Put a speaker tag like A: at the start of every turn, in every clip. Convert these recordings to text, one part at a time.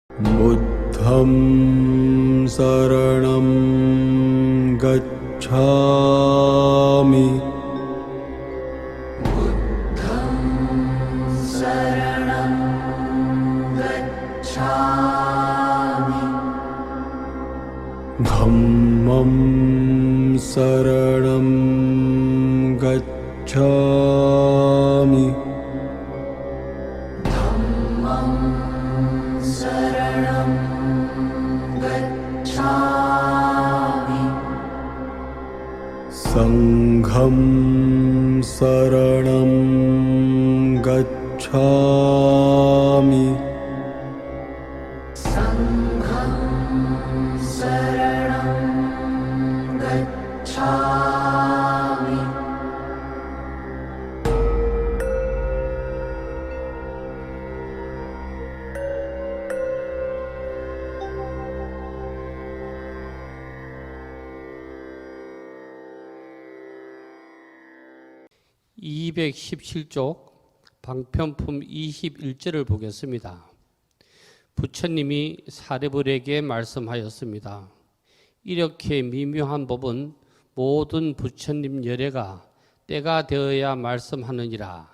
A: 부द्धं शरणं गच्छामि. धम्मं शरणं गच्छामि. संघं शरणं गच्छामि.
B: (217쪽) 방편품 21절을 보겠습니다. 부처님이 사리불에게 말씀하였습니다. 이렇게 미묘한 법은 모든 부처님 열애가 때가 되어야 말씀하느니라.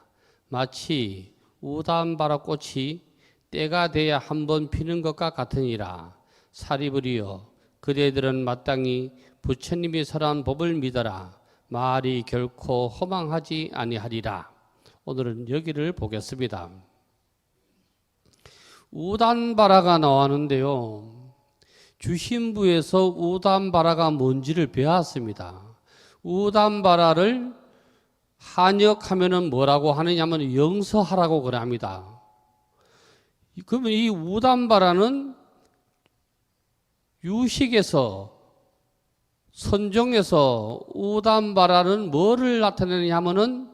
B: 마치 우담바라 꽃이 때가 돼야 한번 피는 것과 같으니라. 사리불이여, 그대들은 마땅히 부처님이 설한 법을 믿어라. 말이 결코 허망하지 아니하리라. 오늘은 여기를 보겠습니다. 우담바라가 나왔는데요, 주신부에서 우담바라가 뭔지를 배웠습니다. 우담바라를 한역하면은 뭐라고 하느냐면 영서하라고 그래 합니다. 그러면 이 우담바라는 유식에서 선종에서 우담바라는 뭐를 나타내느냐 하면은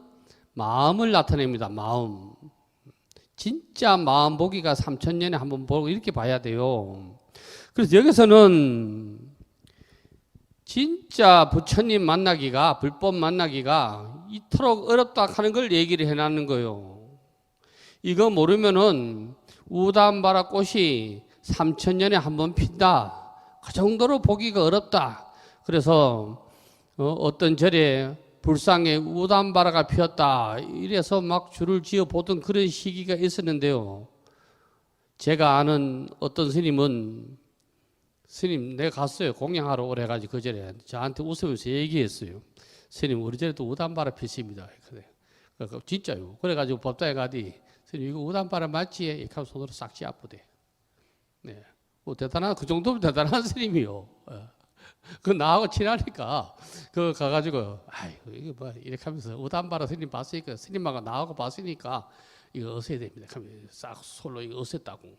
B: 마음을 나타냅니다. 마음. 진짜 마음 보기가 3000년에 한번 보고 이렇게 봐야 돼요. 그래서 여기서는 진짜 부처님 만나기가, 불법 만나기가 이토록 어렵다 하는 걸 얘기를 해놨는 거예요. 이거 모르면은 우담바라 꽃이 3000년에 한번 핀다. 그 정도로 보기가 어렵다. 그래서 어떤 절에 불상에 우담바라가 피었다 이래서 막 줄을 지어 보던 그런 시기가 있었는데요. 제가 아는 어떤 스님은, 스님 내가 갔어요. 공양하러 오래 가지고 그 절에 저한테 웃으면서 얘기했어요. 스님 우리 절에도 우담바라 피었습니다. 그래. 진짜요. 그래가지고 법당에 가디 스님 이거 우담바라 맞지? 이렇게 하면 손으로 싹 쥐어보대. 네. 뭐 대단한, 그 정도면 대단한 스님이요. 그 나하고 친하니까 그 가가지고 아이고 이게 뭐 이렇게 하면서 우담바라 스님 봤으니까, 스님하고 나하고 봤으니까 이거 어서야 됩니다. 싹 솔로 이거 어섰다고.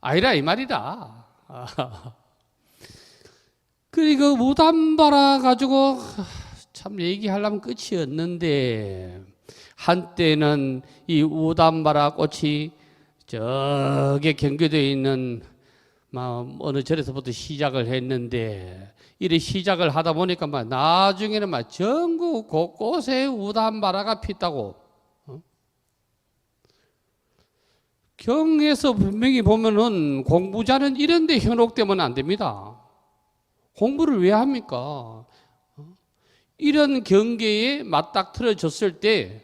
B: 아니라 이 말이다. 그리고 우담바라 가지고 참 얘기하려면 끝이 없는데, 한때는 이 우담바라 꽃이 저게 경계도에 있는 어느 절에서부터 시작을 했는데, 이래 시작을 하다 보니까 나중에는 전국 곳곳에 우담바라가 폈다고. 경에서 분명히 보면은 공부자는 이런 데 현혹되면 안 됩니다. 공부를 왜 합니까? 이런 경계에 맞닥뜨려졌을 때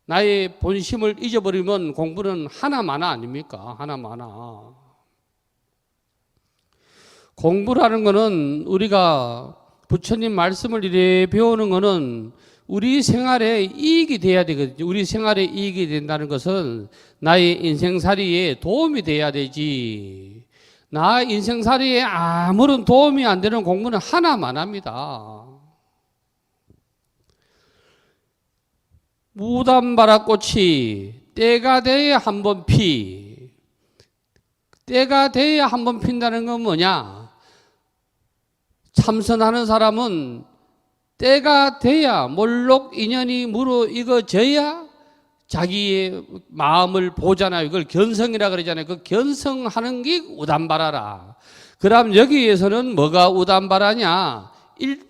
B: 나의 본심을 잊어버리면 공부는 하나마나 아닙니까? 하나마나. 공부라는 거는, 우리가 부처님 말씀을 이래 배우는 거는 우리 생활에 이익이 돼야 되거든요. 우리 생활에 이익이 된다는 것은 나의 인생살이에 도움이 돼야 되지. 나 인생살이에 아무런 도움이 안 되는 공부는 하나만 합니다. 우담바라 꽃이 때가 돼야 한번 피. 때가 돼야 한번 핀다는 건 뭐냐? 참선하는 사람은 때가 돼야, 몰록 인연이 무르익어져야 자기의 마음을 보잖아요. 이걸 견성이라 그러잖아요. 그 견성하는 게 우담바라라. 그럼 여기에서는 뭐가 우담바라냐?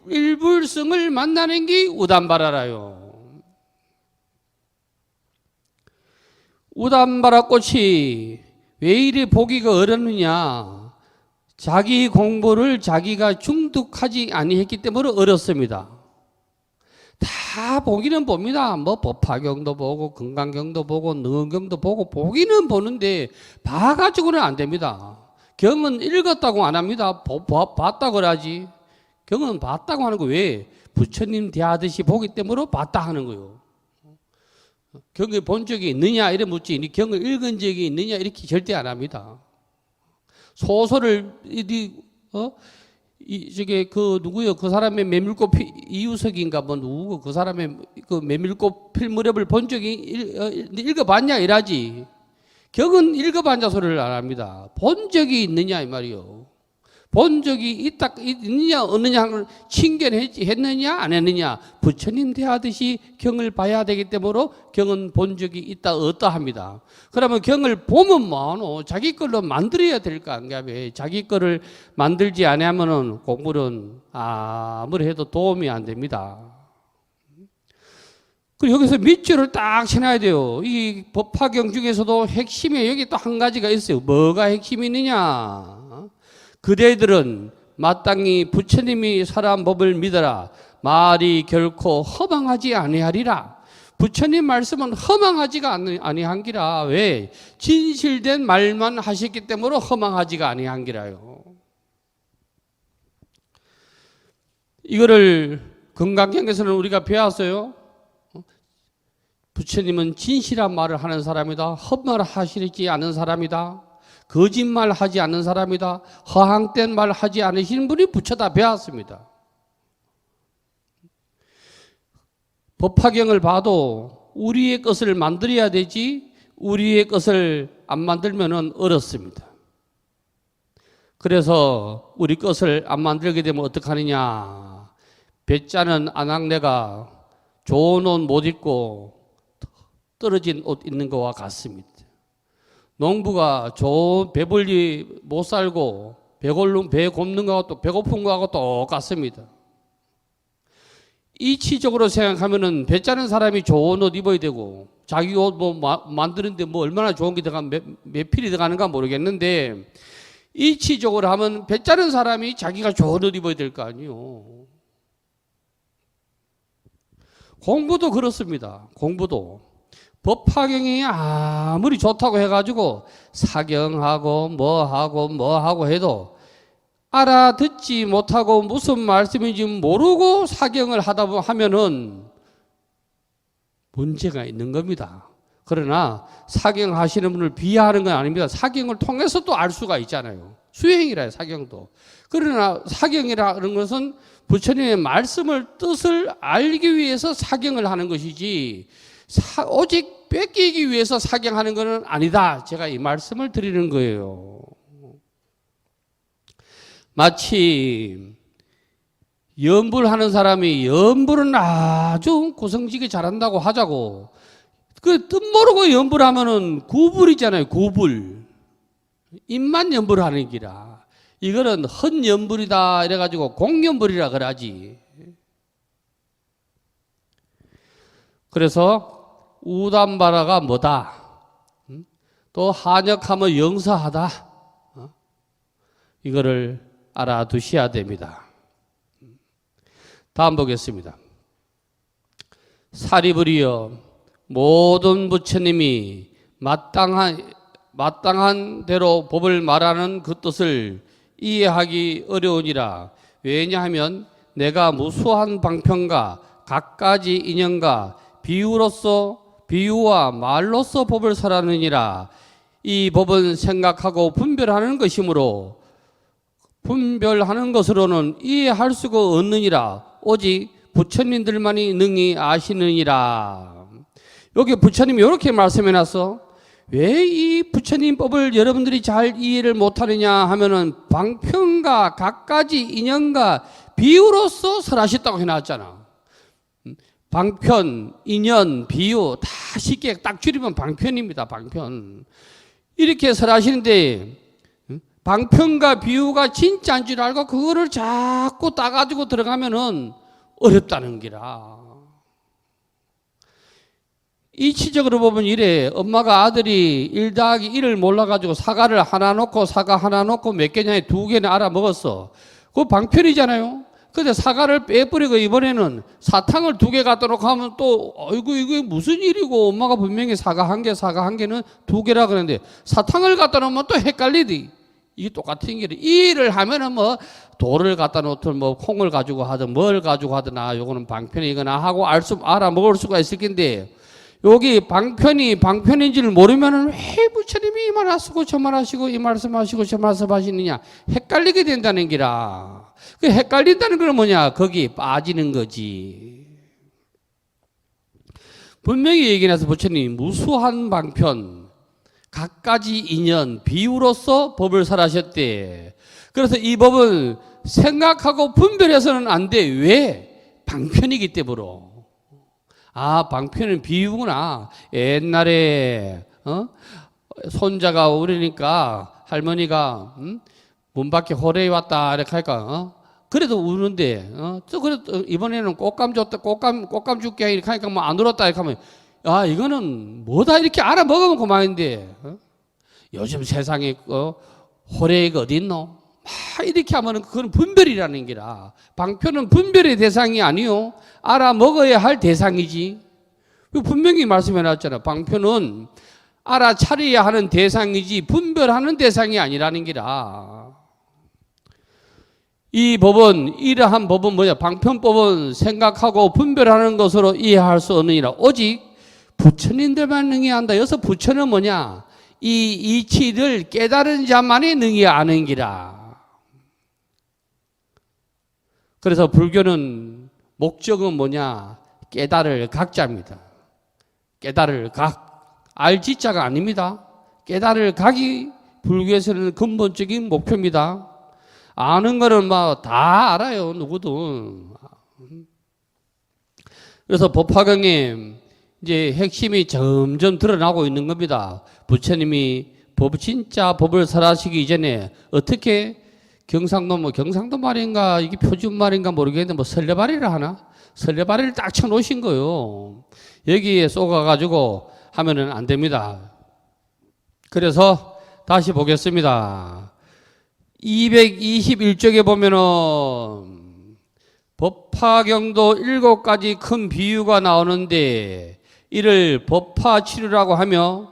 B: 일불성을 만나는 게 우담바라라요. 우담바라꽃이 왜 이리 보기가 어렵느냐? 자기 공부를 자기가 중독하지 아니했기 때문에 어렵습니다. 다 보기는 봅니다. 뭐 법화경도 보고 건강경도 보고 능언경도 보고 보기는 보는데 봐가지고는 안 됩니다. 경은 읽었다고 안 합니다. 봤다고 그러지. 경은 봤다고 하는 거 왜? 부처님 대하듯이 보기 때문에 봤다 하는 거예요. 경을 본 적이 있느냐 이래 묻지, 경을 읽은 적이 있느냐 이렇게 절대 안 합니다. 소설을 저게 그 누구요? 그 사람의 메밀꽃 이유석인가 뭐 누구 그 사람의 그 메밀꽃 필 무렵을 본 적이 읽어봤냐 이라지. 경은 읽어봤냐 소리를 안 합니다. 본 적이 있느냐 이 말이요. 본 적이 있느냐 없느냐를 친견했느냐 안 했느냐, 부처님 대하듯이 경을 봐야 되기 때문에 경은 본 적이 있다 없다 합니다. 그러면 경을 보면 뭐하노? 자기 걸로 만들어야 될 거 아닌가? 왜 자기 거를 만들지 않으면은 공부는 아무리 해도 도움이 안 됩니다. 그리고 여기서 밑줄을 딱 쳐놔야 돼요. 이 법화경 중에서도 핵심이 여기 또 한 가지가 있어요. 뭐가 핵심이 있느냐? 그대들은 마땅히 부처님이 설한 법을 믿어라. 말이 결코 허망하지 아니하리라. 부처님 말씀은 허망하지가 아니한기라. 왜? 진실된 말만 하셨기 때문에 허망하지가 아니한기라요. 이거를 건강경에서는 우리가 배웠어요. 부처님은 진실한 말을 하는 사람이다. 헛말하시지 않은 사람이다. 거짓말 하지 않는 사람이다. 허황된 말 하지 않으시는 분이 부처다 배웠습니다. 법화경을 봐도 우리의 것을 만들어야 되지 우리의 것을 안 만들면 어렵습니다. 그래서 우리 것을 안 만들게 되면 어떡하느냐? 배짜는 아낙네가 좋은 옷 못 입고 떨어진 옷 입는 것과 같습니다. 농부가 좋은 배불리 못 살고 배 곱는 거하고 또 배고픈 거하고 똑같습니다. 이치적으로 생각하면은 배 짜는 사람이 좋은 옷 입어야 되고 자기 옷 뭐 만드는데 뭐 얼마나 좋은 게 몇 필이 들어가는가 모르겠는데 이치적으로 하면 배 짜는 사람이 자기가 좋은 옷 입어야 될 거 아니에요. 공부도 그렇습니다. 공부도. 법화경이 아무리 좋다고 해가지고 사경하고 뭐하고 해도 알아듣지 못하고 무슨 말씀인지 모르고 사경을 하면은 문제가 있는 겁니다. 그러나 사경하시는 분을 비하하는 건 아닙니다. 사경을 통해서 또 알 수가 있잖아요. 수행이라요, 사경도. 그러나 사경이라는 것은 부처님의 말씀을 뜻을 알기 위해서 사경을 하는 것이지 오직 뺏기기 위해서 사경하는 것은 아니다. 제가 이 말씀을 드리는 거예요. 마치 연불 하는 사람이 연불은 아주 고성지게 잘한다고 하자고 그 뜻 모르고 연불하면은 구불이잖아요. 구불. 입만 연불하는 기라. 이거는 헛연불이다 이래가지고 공연불이라 그러지. 그래서 우담바라가 뭐다? 또 한역하면 영서하다. 이거를 알아두셔야 됩니다. 다음 보겠습니다. 사리불이여 모든 부처님이 마땅한 대로 법을 말하는 그 뜻을 이해하기 어려우니라. 왜냐하면 내가 무수한 방편과 갖가지 인연과 비유와 말로서 법을 설하느니라. 이 법은 생각하고 분별하는 것이므로 분별하는 것으로는 이해할 수가 없느니라. 오직 부처님들만이 능히 아시느니라. 여기 부처님이 이렇게 말씀해 놨어. 왜 이 부처님 법을 여러분들이 잘 이해를 못하느냐 하면은 방편과 갖가지 인연과 비유로서 설하셨다고 해놨잖아. 방편, 인연, 비유 다 쉽게 딱 줄이면 방편입니다. 방편. 이렇게 설하시는데 방편과 비유가 진짜인 줄 알고 그거를 자꾸 따가지고 들어가면은 어렵다는 기라. 이치적으로 보면 이래. 엄마가 아들이 1 더하기 1을 몰라가지고 사과를 하나 놓고 사과 하나 놓고 몇 개냐 2개나 알아먹었어. 그거 방편이잖아요. 근데 사과를 빼버리고 이번에는 사탕을 2개 갖다 놓고 하면 또 어이구 이게 무슨 일이고 엄마가 분명히 사과 1개 사과 1개는 2개라 그러는데 사탕을 갖다 놓으면 또 헷갈리지. 이게 똑같은 길이. 이 일을 하면은 뭐 돌을 갖다 놓든 뭐 콩을 가지고 하든 뭘 가지고 하든 요거는 방편이거나 하고 알아먹을 수가 있을 텐데 여기 방편인지를 모르면은 왜 부처님이 이 말 하시고 저 말 하시고 이 말씀 하시고 저 말씀 하시느냐 헷갈리게 된다는 기라. 그 헷갈린다는 건 뭐냐? 거기 빠지는 거지. 분명히 얘기해서 부처님이 무수한 방편, 갖가지 인연, 비유로서 법을 설하셨대. 그래서 이 법은 생각하고 분별해서는 안 돼. 왜? 방편이기 때문에. 방편은 비유구나. 옛날에 손자가 우리니까 할머니가 문 밖에 호래에 왔다 이렇게 하니까 그래도 우는데 또 그래도 이번에는 꽃감 줬다 꽃감 줄게 이렇게 하니까 뭐 안 울었다 이렇게 하면 이거는 뭐다 이렇게 알아먹으면 그만인데 요즘 세상에 호래가 어디 있노? 막 이렇게 하면은 그건 분별이라는 기라. 방편은 분별의 대상이 아니요. 알아먹어야 할 대상이지. 분명히 말씀해 놨잖아. 방편은 알아차려야 하는 대상이지 분별하는 대상이 아니라는 기라. 이 법은 이러한 법은 뭐냐? 방편법은 생각하고 분별하는 것으로 이해할 수 없느니라. 오직 부처님들만 능히한다. 여기서 부처는 뭐냐? 이 이치를 깨달은 자만이 능히 아는 기라. 그래서 불교는 목적은 뭐냐? 깨달을 각자입니다. 깨달을 각. 알지자가 아닙니다. 깨달을 각이 불교에서는 근본적인 목표입니다. 아는 거는 뭐 다 알아요. 누구든. 그래서 법화경에 이제 핵심이 점점 드러나고 있는 겁니다. 부처님이 진짜 법을 설하시기 이전에 어떻게 경상도 말인가 이게 표준 말인가 모르겠는데 뭐 설레발이를 하나? 설레발이를 딱 쳐놓으신 거예요. 여기에 쏘가가지고 하면은 안 됩니다. 그래서 다시 보겠습니다. 221쪽에 보면은 법화경도 7가지 큰 비유가 나오는데 이를 법화치류라고 하며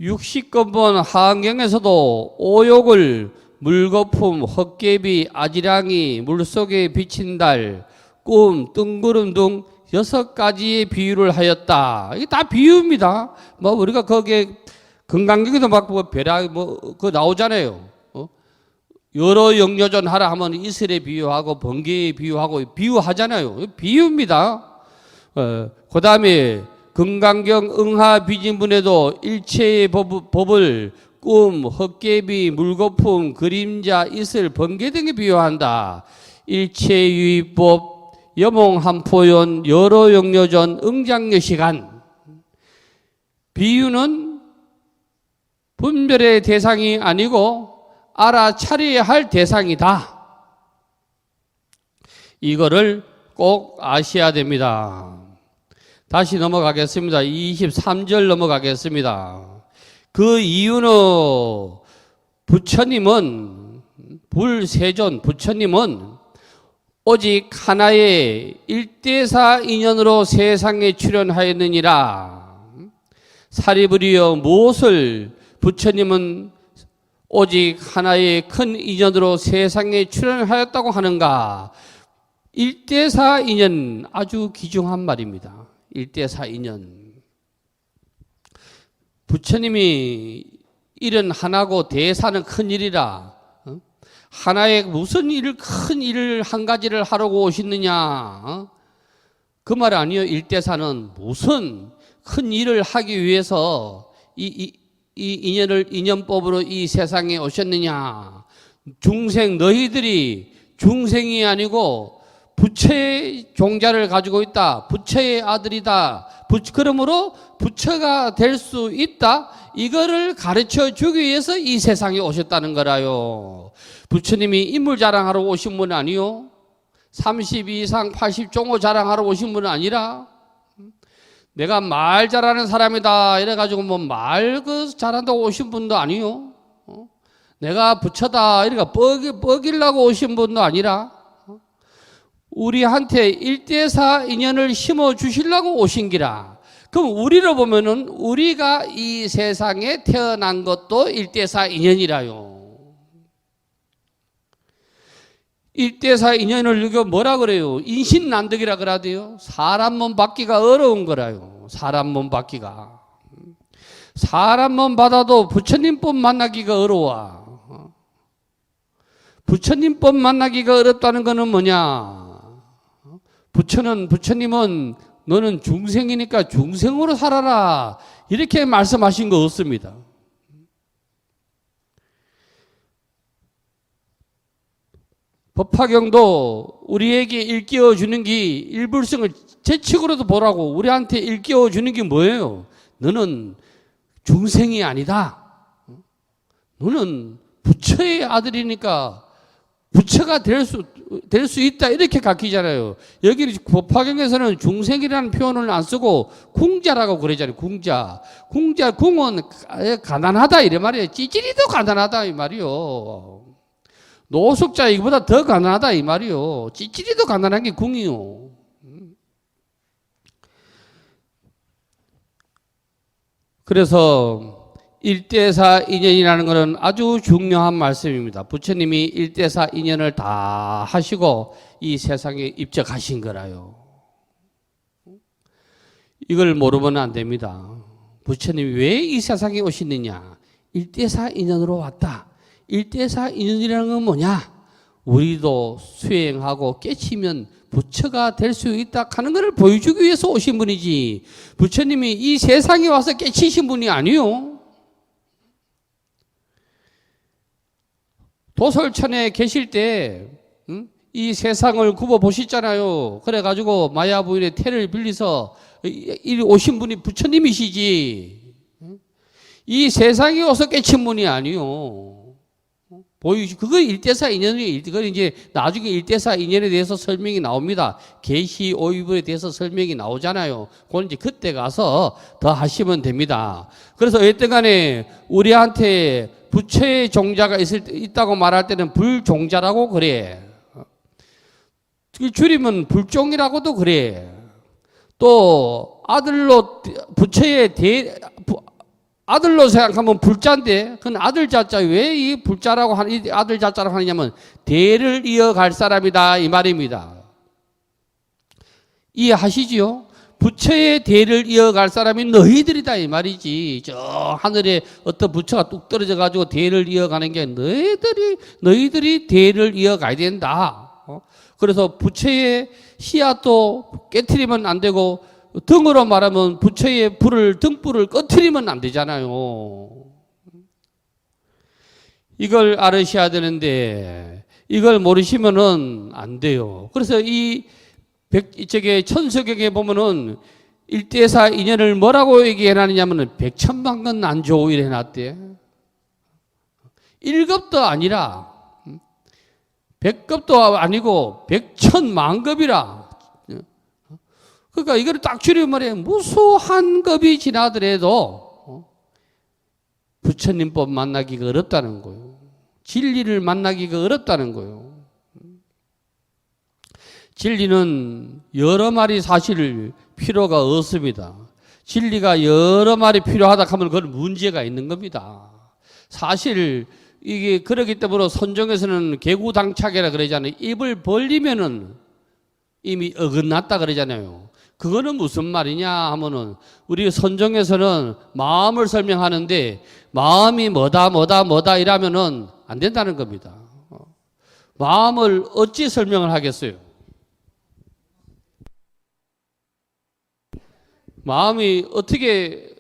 B: 60근본 하안경에서도 오욕을 물거품, 헛개비, 아지랑이, 물속에 비친 달, 꿈, 뜬구름 등 6가지의 비유를 하였다. 이게 다 비유입니다. 뭐 우리가 거기에 금강경에도 막 벼락 그거 나오잖아요. 여러 영여전 하라 하면 이슬에 비유하고 번개에 비유하고 비유하잖아요. 비유입니다. 그 다음에 금강경 응하비진분에도 일체의 법을 꿈, 헛개비, 물거품, 그림자, 이슬, 번개 등에 비유한다. 일체유의법, 여몽한포연, 여러 영여전, 응장여시간. 비유는 분별의 대상이 아니고 알아차려야 할 대상이다. 이거를 꼭 아셔야 됩니다. 다시 넘어가겠습니다. 23절 넘어가겠습니다. 그 이유는 불세존 부처님은 오직 하나의 일대사 인연으로 세상에 출현하였느니라. 사리부리여 무엇을 부처님은 오직 하나의 큰 인연으로 세상에 출현하였다고 하는가? 일대사 인연 아주 귀중한 말입니다. 일대사 인연. 부처님이 일은 하나고 대사는 큰 일이라. 하나의 무슨 큰 일을 한 가지를 하려고 오셨느냐? 그 말 아니요. 일대사는 무슨 큰 일을 하기 위해서 이 인연법으로 이 세상에 오셨느냐? 중생 너희들이 중생이 아니고 부처의 종자를 가지고 있다. 부처의 아들이다. 그러므로 부처가 될 수 있다. 이거를 가르쳐 주기 위해서 이 세상에 오셨다는 거라요. 부처님이 인물 자랑하러 오신 분은 아니요. 30 이상 80종호 자랑하러 오신 분은 아니라 내가 말 잘하는 사람이다 이래가지고 뭐 말 잘한다고 오신 분도 아니요. 내가 부처다 이래가 뻐기려고 오신 분도 아니라 우리한테 일대사 인연을 심어 주시려고 오신 기라. 그럼 우리로 보면은 우리가 이 세상에 태어난 것도 일대사 인연이라요. 일대사 인연을 이거 뭐라 그래요? 인신난득이라 그러대요. 사람 몸 받기가 어려운 거라요. 사람 몸 받기가. 사람 몸 받아도 부처님법 만나기가 어려워. 부처님법 만나기가 어렵다는 거는 뭐냐? 부처님은 너는 중생이니까 중생으로 살아라 이렇게 말씀하신 거 없습니다. 법화경도 우리에게 일깨워 주는 게 일불성을 재측으로도 보라고 우리한테 일깨워 주는 게 뭐예요? 너는 중생이 아니다. 너는 부처의 아들이니까 부처가 될 수 있다 이렇게 가르치잖아요. 여기 법화경에서는 중생이라는 표현을 안 쓰고 궁자라고 그러잖아요. 궁은 가난하다 이래 말이에요. 찌질이도 가난하다 이 말이요. 노숙자 이거보다 더 가난하다 이 말이요. 찌질이도 가난한 게 궁이요. 그래서 일대사 인연이라는 것은 아주 중요한 말씀입니다. 부처님이 일대사 인연을 다 하시고 이 세상에 입적하신 거라요. 이걸 모르면 안 됩니다. 부처님이 왜 이 세상에 오시느냐? 일대사 인연으로 왔다. 일대사 인연이라는 건 뭐냐? 우리도 수행하고 깨치면 부처가 될 수 있다 하는 것을 보여주기 위해서 오신 분이지 부처님이 이 세상에 와서 깨치신 분이 아니요. 도솔천에 계실 때 이 세상을 굽어 보셨잖아요. 그래가지고 마야 부인의 태를 빌려서 이리 오신 분이 부처님이시지 이 세상에 와서 깨친 분이 아니요. 그거 일대사 인연이 그건 이제 나중에 일대사 인연에 대해서 설명이 나옵니다. 계시 오이불에 대해서 설명이 나오잖아요. 그건 이제 그때 가서 더 하시면 됩니다. 그래서 어쨌든간에 우리한테 부처의 종자가 있다고 말할 때는 불종자라고 그래. 줄이면 불종이라고도 그래. 또 아들로 부처의 아들로 생각하면 불자인데 그건 아들 자자 왜 이 불자라고 이 아들 자자라고 하느냐면 대를 이어갈 사람이다 이 말입니다. 이해하시지요? 부처의 대를 이어갈 사람이 너희들이다 이 말이지. 저 하늘에 어떤 부처가 뚝 떨어져 가지고 대를 이어가는 게 너희들이 대를 이어가야 된다. 그래서 부처의 씨앗도 깨트리면 안 되고 등으로 말하면 부처의 등불을 꺼트리면 안 되잖아요. 이걸 알으셔야 되는데 이걸 모르시면은 안 돼요. 그래서 천서경에 보면은 일대사 인연을 뭐라고 얘기해놨냐면은 백천만건 난조 이래 해놨대. 1급도 아니라 100급도 아니고 백천만급이라. 그러니까 이걸 딱 줄이면 말이에요. 무수한 급이 지나더라도 부처님법 만나기가 어렵다는 거예요. 진리를 만나기가 어렵다는 거예요. 진리는 여러 말이 사실 필요가 없습니다. 진리가 여러 말이 필요하다 하면 그건 문제가 있는 겁니다. 사실 이게 그렇기 때문에 선종에서는 개구당착이라 그러잖아요. 입을 벌리면은 이미 어긋났다 그러잖아요. 그거는 무슨 말이냐 하면은 우리 선종에서는 마음을 설명하는데 마음이 뭐다 이라면은 안 된다는 겁니다. 마음을 어찌 설명을 하겠어요? 마음이 어떻게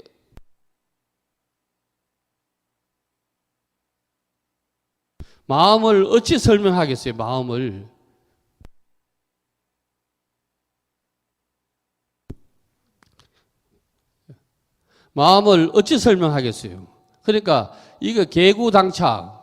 B: 마음을 어찌 설명하겠어요? 마음을 어찌 설명하겠어요? 그러니까 이거 개구당착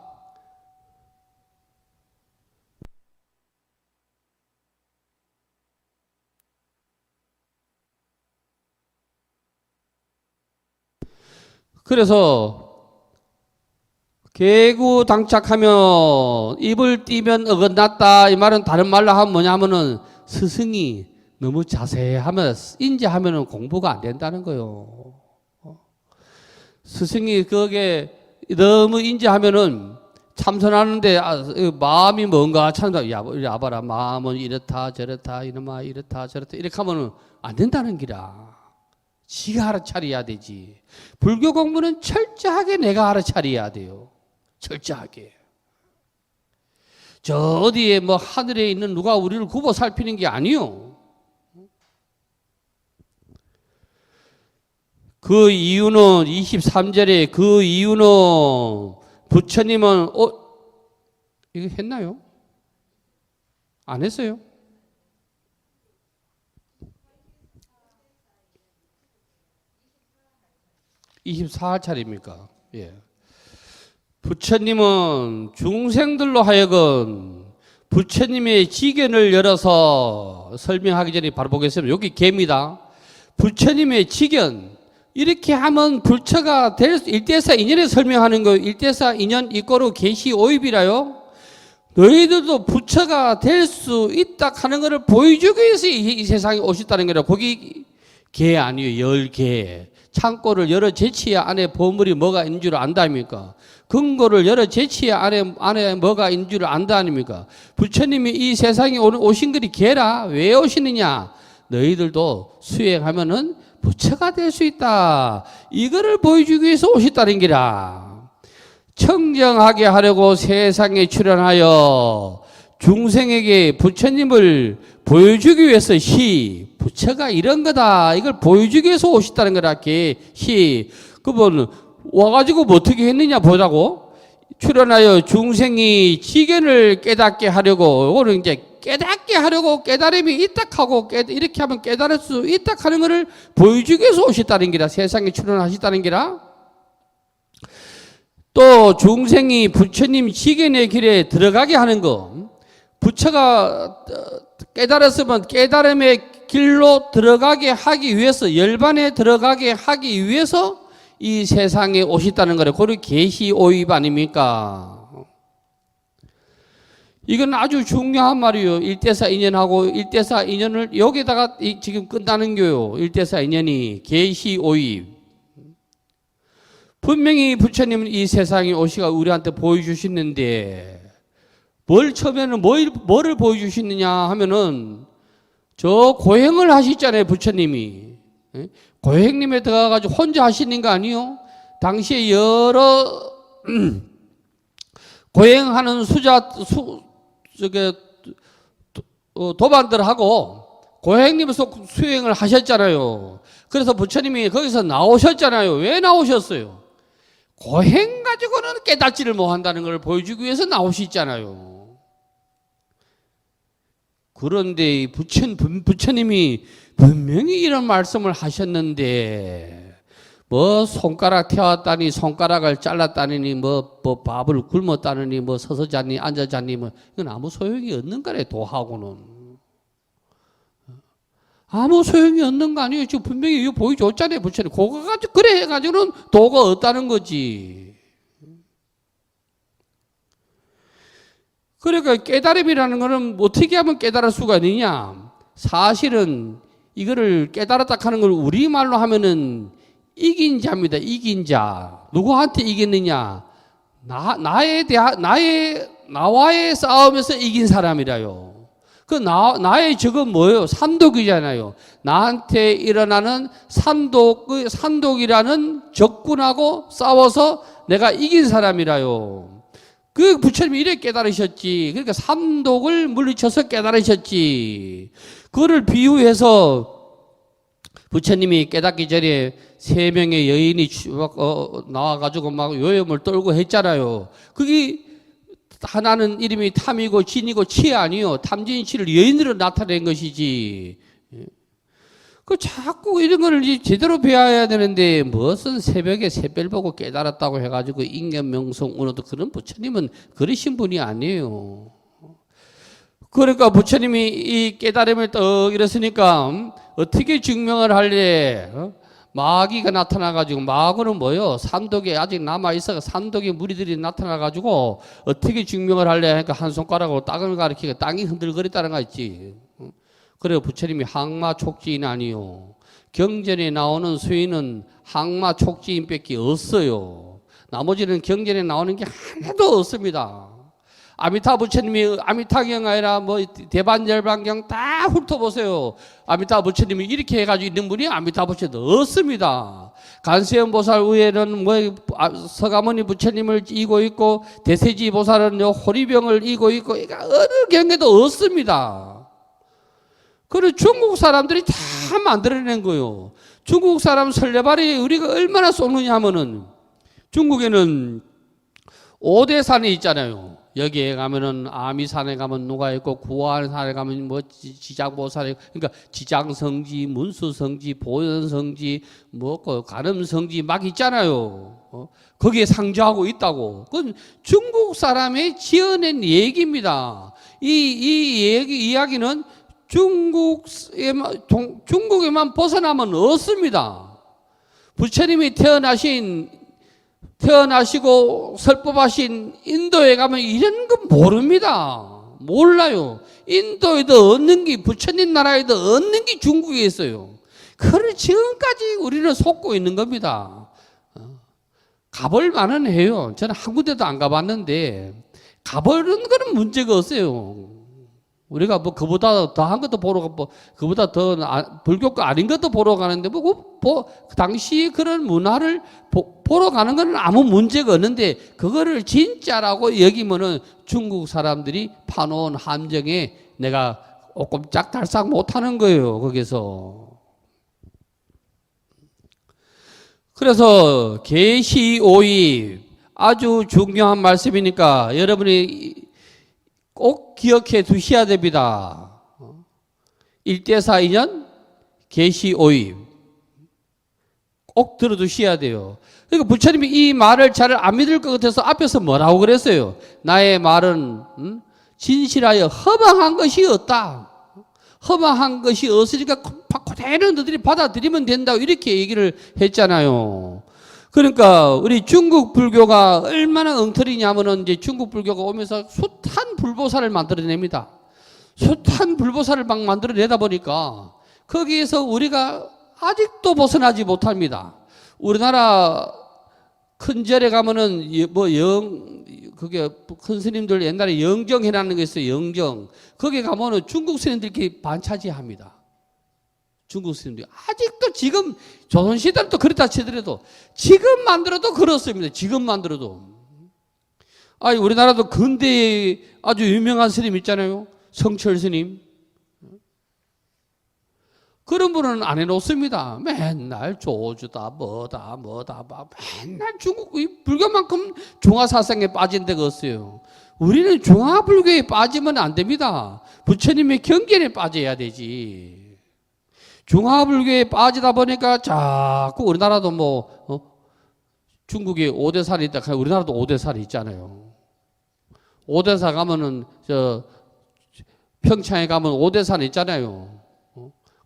B: 그래서 개구 당착하면 입을 띄면 어긋났다. 이 말은 다른 말로 하면 뭐냐면은 스승이 너무 자세하면 인지하면은 공부가 안 된다는 거요. 스승이 그게 너무 인지하면은 참선하는데 마음이 뭔가 참선 야봐라 마음은 이렇다 저렇다 이놈아 이렇다 저렇다 이렇게 하면은 안 된다는 기라. 지가 알아차려야 되지. 불교 공부는 철저하게 내가 알아차려야 돼요. 철저하게. 저 어디에 뭐 하늘에 있는 누가 우리를 굽어 살피는 게 아니요. 그 이유는 23절에 그 이유는 부처님은 이거 했나요? 안 했어요? (24차례입니까) 예. 부처님은 중생들로 하여금 부처님의 지견을 열어서 설명하기 전에 바로 보겠습니다. 여기 개입니다. 부처님의 지견 이렇게 하면 불처가 될 수, 일대사 인연에 설명하는 거예요. 일대사 인연 이꼬르 계시 오입이라요. 너희들도 부처가 될 수 있다 하는 것을 보여주기 위해서 이 세상에 오셨다는 거라. 거기 개 아니에요. 열개. 창고를 열어 제치야 안에 보물이 뭐가 있는 줄 안다 아닙니까? 금고를 열어 제치야 안에 뭐가 있는 줄 안다 아닙니까? 부처님이 이 세상에 오신 것이 개라. 왜 오시느냐? 너희들도 수행하면은 부처가 될 수 있다. 이거를 보여주기 위해서 오셨다는 기라. 청정하게 하려고 세상에 출현하여 중생에게 부처님을 보여주기 위해서 부처가 이런 거다. 이걸 보여주기 위해서 오셨다는 거라. 그분 와가지고 뭐 어떻게 했느냐 보자고. 출현하여 중생이 지견을 깨닫게 하려고. 이거는 이제 깨닫게 하려고 깨달음이 있다 하고 이렇게 하면 깨달을 수 있다 하는 것을 보여주기 위해서 오셨다는 기라. 세상에 출현하셨다는 기라. 또 중생이 부처님 지견의 길에 들어가게 하는 거. 부처가 깨달았으면 깨달음의 길로 들어가게 하기 위해서, 열반에 들어가게 하기 위해서 이 세상에 오셨다는 거래. 그걸 계시오입 아닙니까? 이건 아주 중요한 말이에요. 일대사 인연하고 일대사 인연을 여기다가 지금 끝나는 거예요. 일대사 인연이 계시오입. 분명히 부처님은 이 세상에 오시가 우리한테 보여주시는데 뭘 처음에는 뭐를 보여주시느냐 하면은 저 고행을 하시잖아요. 부처님이. 고행님에 들어가가지고 혼자 하시는 거 아니요? 당시에 여러 고행하는 도반들하고 고행님에서 수행을 하셨잖아요. 그래서 부처님이 거기서 나오셨잖아요. 왜 나오셨어요? 고행 가지고는 깨닫지를 못한다는 걸 보여주기 위해서 나오시잖아요. 그런데 부처님이 분명히 이런 말씀을 하셨는데 뭐 손가락 태웠다니 손가락을 잘랐다니 뭐 밥을 굶었다니 뭐 서서 잤니 앉아 잤니 뭐 이건 아무 소용이 없는 거래. 도하고는 아무 소용이 없는 거 아니에요. 지금 분명히 이거 보여줬잖아요. 부처님 그거 가지고 그래 해가지고는 도가 없다는 거지. 그러니까 깨달음이라는 거는 어떻게 하면 깨달을 수가 있느냐? 사실은 이거를 깨달았다 하는 걸 우리말로 하면은 이긴 자입니다. 이긴 자. 누구한테 이겼느냐? 나와의 싸움에서 이긴 사람이라요. 나의 적은 뭐예요? 산독이잖아요. 나한테 일어나는 산독이라는 적군하고 싸워서 내가 이긴 사람이라요. 그 부처님이 이렇게 깨달으셨지. 그러니까 삼독을 물리쳐서 깨달으셨지. 그거를 비유해서 부처님이 깨닫기 전에 3명의 여인이 나와가지고 막 요염을 떨고 했잖아요. 그게 하나는 이름이 탐이고 진이고 치 아니요. 탐진치를 여인으로 나타낸 것이지. 그 자꾸 이런 거를 제대로 배워야 되는데 무슨 새벽에 새별 보고 깨달았다고 해가지고 인견명성 운어도 그런 부처님은 그러신 분이 아니에요. 그러니까 부처님이 이 깨달음을 떡 이랬으니까 어떻게 증명을 할래? 마귀가 나타나가지고, 마귀는 뭐요? 산독에 아직 남아있어 산독에 무리들이 나타나가지고 어떻게 증명을 할래 하니까 한 손가락으로 땅을 가리키고 땅이 흔들거렸다는 거 있지. 그래요. 부처님이 항마 촉지인 아니요. 경전에 나오는 수인은 항마 촉지인 밖에 없어요. 나머지는 경전에 나오는 게 하나도 없습니다. 아미타 부처님이 아미타경 아니라 뭐 대반열반경 다 훑어보세요. 아미타 부처님이 이렇게 해가지고 있는 분이 아미타 부처님 없습니다. 간세음 보살 위에는 뭐 서가모니 부처님을 이고 있고 대세지 보살은 호리병을 이고 있고 어느 경에도 없습니다. 그걸 중국 사람들이 다 만들어낸 거예요. 중국 사람 설레발이 우리가 얼마나 쏘느냐 하면은 중국에는 5대 산이 있잖아요. 여기에 가면은 아미산에 가면 누가 있고 구화산에 가면 뭐 지장보살이 그러니까 지장성지, 문수성지, 보현성지, 뭐 가름성지 막 있잖아요. 거기에 상주하고 있다고. 그건 중국 사람이 지어낸 얘기입니다. 이 이야기는 중국에만 벗어나면 없습니다. 부처님이 태어나시고 설법하신 인도에 가면 이런 거 모릅니다. 몰라요. 인도에도 없는 게 부처님 나라에도 없는 게 중국에 있어요. 그걸 지금까지 우리는 속고 있는 겁니다. 가볼 만은 해요. 저는 한 군데도 안 가봤는데 가보는 거는 문제가 없어요. 우리가 뭐 그보다 더한 것도 보러 가고 그보다 더 불교가 아닌 것도 보러 가는데 그 당시 그런 문화를 보러 가는 건 아무 문제가 없는데 그거를 진짜라고 여기면은 중국 사람들이 파놓은 함정에 내가 꼼짝 달싹 못하는 거예요. 거기서. 그래서 계시오입 아주 중요한 말씀이니까 여러분이 꼭 기억해 두셔야 됩니다. 1대4 인연 계시오입 꼭 들어두셔야 돼요. 그러니까 부처님이 이 말을 잘 안 믿을 것 같아서 앞에서 뭐라고 그랬어요? 나의 말은 진실하여 허망한 것이 없다. 허망한 것이 없으니까 그대로 너희들이 받아들이면 된다고 이렇게 얘기를 했잖아요. 그러니까 우리 중국 불교가 얼마나 엉터리냐면은 이제 중국 불교가 오면서 숱한 불보살을 만들어냅니다. 숱한 불보살을 막 만들어내다 보니까 거기에서 우리가 아직도 벗어나지 못합니다. 우리나라 큰 절에 가면은 그게 큰 스님들 옛날에 영정 해놨는 게 있어요. 영정. 거기 가면은 중국 스님들끼리 반차지합니다. 중국 스님들이 아직도 지금 조선시대는 또 그렇다 치더라도 지금 만들어도 그렇습니다. 지금 만들어도. 우리나라도 근대에 아주 유명한 스님 있잖아요. 성철 스님. 그런 분은 안 해놓습니다. 맨날 조주다 뭐다 맨날 중국 불교만큼 중화사상에 빠진 데가 없어요. 우리는 중화불교에 빠지면 안 됩니다. 부처님의 경전에 빠져야 되지. 중화불교에 빠지다 보니까 자꾸 우리나라도 중국에 5대살이 있다. 우리나라도 5대살이 있잖아요. 5대사 가면은 평창에 가면 5대산 있잖아요.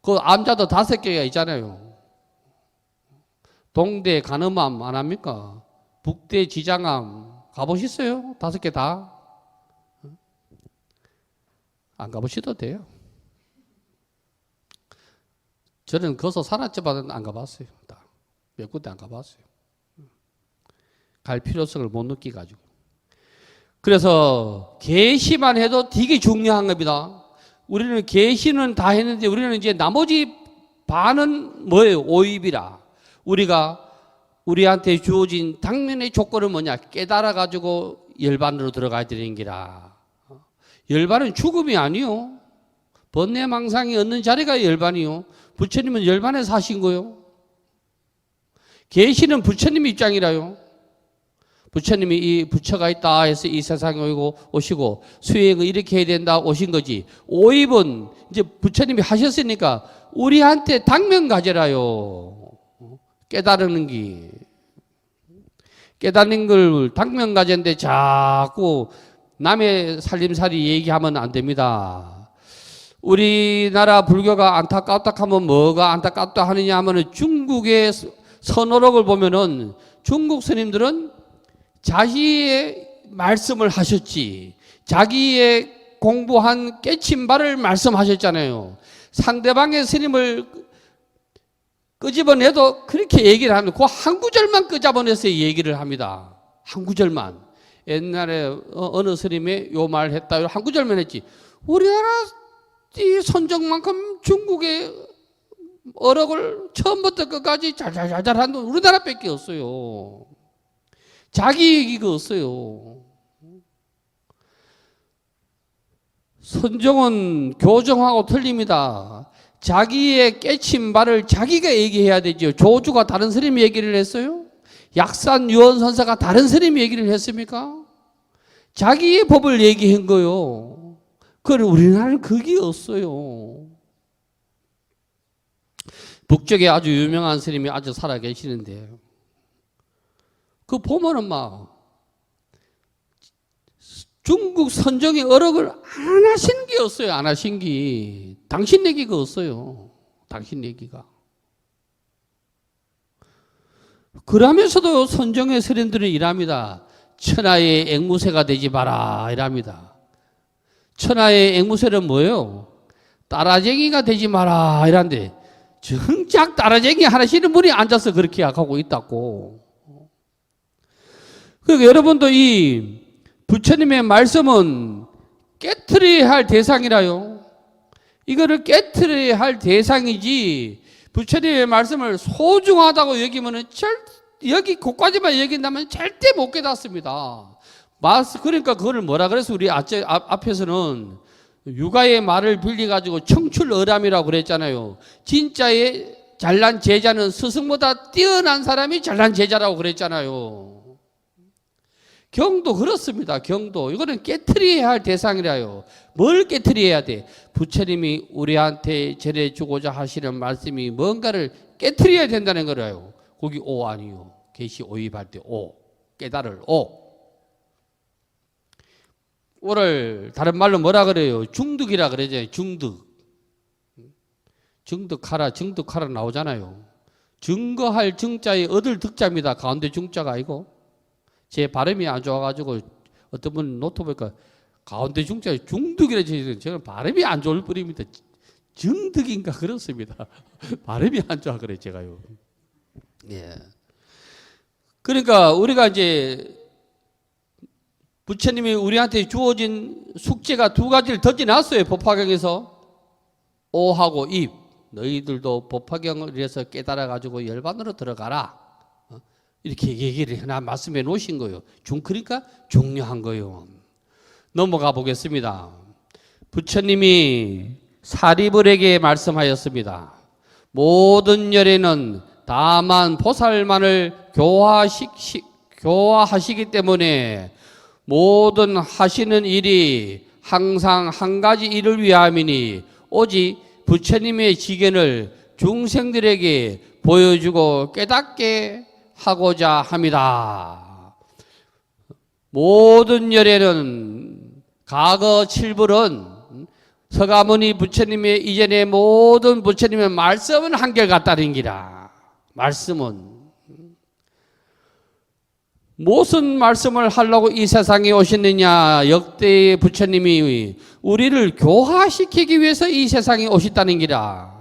B: 그 암자도 5개가 있잖아요. 동대 간음암 안 합니까? 북대 지장암 가보셨어요? 5개 다? 안 가보셔도 돼요. 저는 거기서 살았지만 안 가봤어요. 몇 군데 안 가봤어요. 갈 필요성을 못 느끼가지고. 그래서 계시만 해도 되게 중요한 겁니다. 우리는 계시는 다 했는데 우리는 이제 나머지 반은 뭐예요? 오입이라. 우리한테 주어진 당면의 조건은 뭐냐? 깨달아가지고 열반으로 들어가야 되는 기라. 열반은 죽음이 아니요. 번뇌망상이 얻는 자리가 열반이요. 부처님은 열반에 사신 거요. 계시는 부처님 입장이라요. 부처님이 이 부처가 있다 해서 이 세상에 오시고 수행을 이렇게 해야 된다 오신 거지. 오입은 이제 부처님이 하셨으니까 우리한테 당면 가져라요. 깨달는 게. 깨닫는 걸 당면 가졌는데 자꾸 남의 살림살이 얘기하면 안 됩니다. 우리나라 불교가 안타깝다 하면 뭐가 안타깝다 하느냐 하면은 중국의 선어록을 보면은 중국 스님들은 자기의 말씀을 하셨지 자기의 공부한 깨침발을 말씀하셨잖아요. 상대방의 스님을 끄집어내도 그렇게 얘기를 합니다. 그 한 구절만 끄집어내서 얘기를 합니다. 한 구절만. 옛날에 어느 스님이 요 말 했다 한 구절만 했지. 우리나라 이 선정만큼 중국의 어록을 처음부터 끝까지 잘잘잘잘 하는 건 우리나라밖에 없어요. 자기 얘기가 없어요. 선정은 교정하고 틀립니다. 자기의 깨친 말을 자기가 얘기해야 되죠. 조주가 다른 스님 얘기를 했어요? 약산 유언선사가 다른 스님 얘기를 했습니까? 자기의 법을 얘기한 거요. 그런데 우리나라는 그게 없어요. 북쪽에 아주 유명한 스님이 아주 살아 계시는데 그 보면은 막 중국 선정의 어록을 안 하신 게 없어요. 안 하신 게. 당신 얘기가 없어요. 당신 얘기가. 그러면서도 선정의 스님들은 이랍니다. 천하의 앵무새가 되지 마라 이랍니다. 천하의 앵무새는 뭐예요? 따라쟁이가 되지 마라 이란데 정작 따라쟁이 하시는 분이 앉아서 그렇게 하고 있다고. 그러니까 여러분도 이 부처님의 말씀은 깨트려야 할 대상이라요. 이거를 깨트려야 할 대상이지 부처님의 말씀을 소중하다고 여기면은 여기 곳까지만 얘기한다면 절대 못 깨닫습니다. 그러니까 그거를 뭐라 그래서 우리 앞에서는 육아의 말을 빌려가지고 청출어람이라고 그랬잖아요. 진짜의 잘난 제자는 스승보다 뛰어난 사람이 잘난 제자라고 그랬잖아요. 경도 그렇습니다. 경도. 이거는 깨트려야 할 대상이라요. 뭘 깨트려야 돼? 부처님이 우리한테 전해주고자 하시는 말씀이 뭔가를 깨트려야 된다는 거라요. 거기 오 아니요. 계시 오입할 때 오. 깨달을 오. 오를 다른 말로 뭐라 그래요? 중득이라 그러잖아요. 중득. 증득하라 나오잖아요. 증거할 증자에 얻을 득자입니다. 가운데 중자가 아니고. 제 발음이 안 좋아가지고 어떤 분 노트보니까 가운데 중자에 중득이라 지어있는 저는 발음이 안 좋을 뿐입니다. 증득인가 그렇습니다. 발음이 안 좋아 그래 제가요. 예. 그러니까 우리가 이제 부처님이 우리한테 주어진 숙제가 두 가지를 던져놨어요. 법화경에서 오하고 입. 너희들도 법화경을 위해서 깨달아가지고 열반으로 들어가라. 이렇게 얘기를 하나 말씀해 놓으신 거예요. 그러니까 중요한 거예요. 넘어가 보겠습니다. 부처님이 사리불에게 말씀하였습니다. 모든 열애는 다만 보살만을 교화하시기 때문에 모든 하시는 일이 항상 한 가지 일을 위함이니 오직 부처님의 지견을 중생들에게 보여주고 깨닫게 하고자 합니다. 모든 열애는 과거 칠불은 서가모니 부처님의 이전의 모든 부처님의 말씀은 한결같다는 기라. 말씀은 무슨 말씀을 하려고 이 세상에 오셨느냐? 역대의 부처님이 우리를 교화시키기 위해서 이 세상에 오셨다는 기라.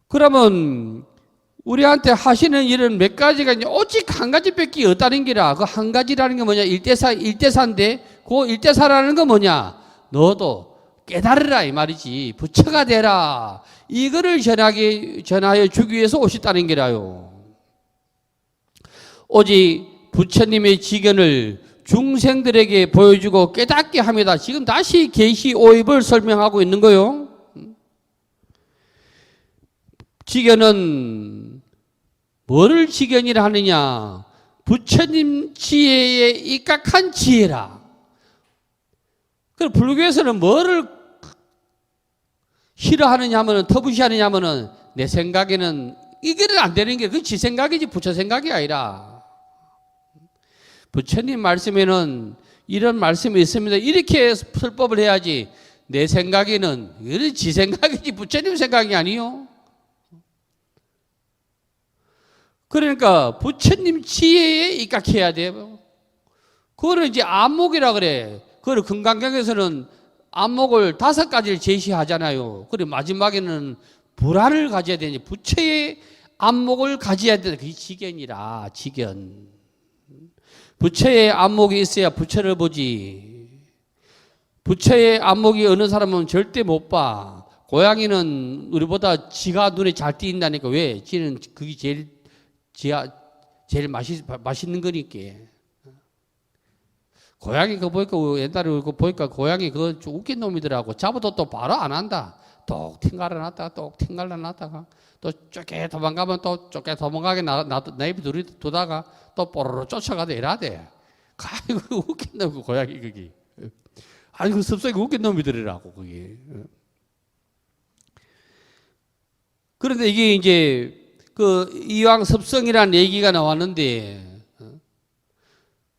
B: 그러면 우리한테 하시는 일은 몇 가지가 있냐? 오직 한 가지밖에 없다는 기라. 그 한 가지라는 게 뭐냐? 일대사인데 그 일대사라는 건 뭐냐? 너도 깨달으라 이 말이지. 부처가 되라. 이거를 전하여 주기 위해서 오셨다는 기라요. 오직 부처님의 지견을 중생들에게 보여주고 깨닫게 합니다. 지금 다시 계시 오입을 설명하고 있는 거요. 지견은 뭐를 지견이라 하느냐? 부처님 지혜에 입각한 지혜라. 그럼 불교에서는 뭐를 싫어하느냐 하면은 터부시하느냐 하면은 내 생각에는 이게 안 되는 게 그 지 생각이지 부처 생각이 아니라 부처님 말씀에는 이런 말씀이 있습니다. 이렇게 설법을 해야지. 내 생각에는 이건 지 생각이지 부처님 생각이 아니요. 그러니까 부처님 지혜에 입각해야 돼요. 그거를 이제 안목이라 그래. 그걸 금강경에서는 안목을 5가지를 제시하잖아요. 그리고 마지막에는 불안을 가져야 되니 부처의 안목을 가져야 되는 그게 지견이라. 지견. 부처의 안목이 있어야 부처를 보지. 부처의 안목이 어느 사람은 절대 못 봐. 고양이는 우리보다 지가 눈에 잘 띄인다니까. 왜? 지는 그게 제일 맛있는 거니까. 고양이 그거 보니까 옛날에 그거 보니까 고양이 그거 좀 웃긴 놈이더라고. 잡아도 또 바로 안 한다. 똑 튕갈아 놨다가 똑 튕갈아 놨다가 또 쫓게 도망가면 또 쫓게 도망가게 나입 두다가 또 뽀로로 쫓아가도 이라대. 아이고 웃긴 놈 그 고양이 그게. 아니 그 습성이 웃긴 놈이더라고 그게. 그런데 이게 이제 그 이왕 습성이라는 얘기가 나왔는데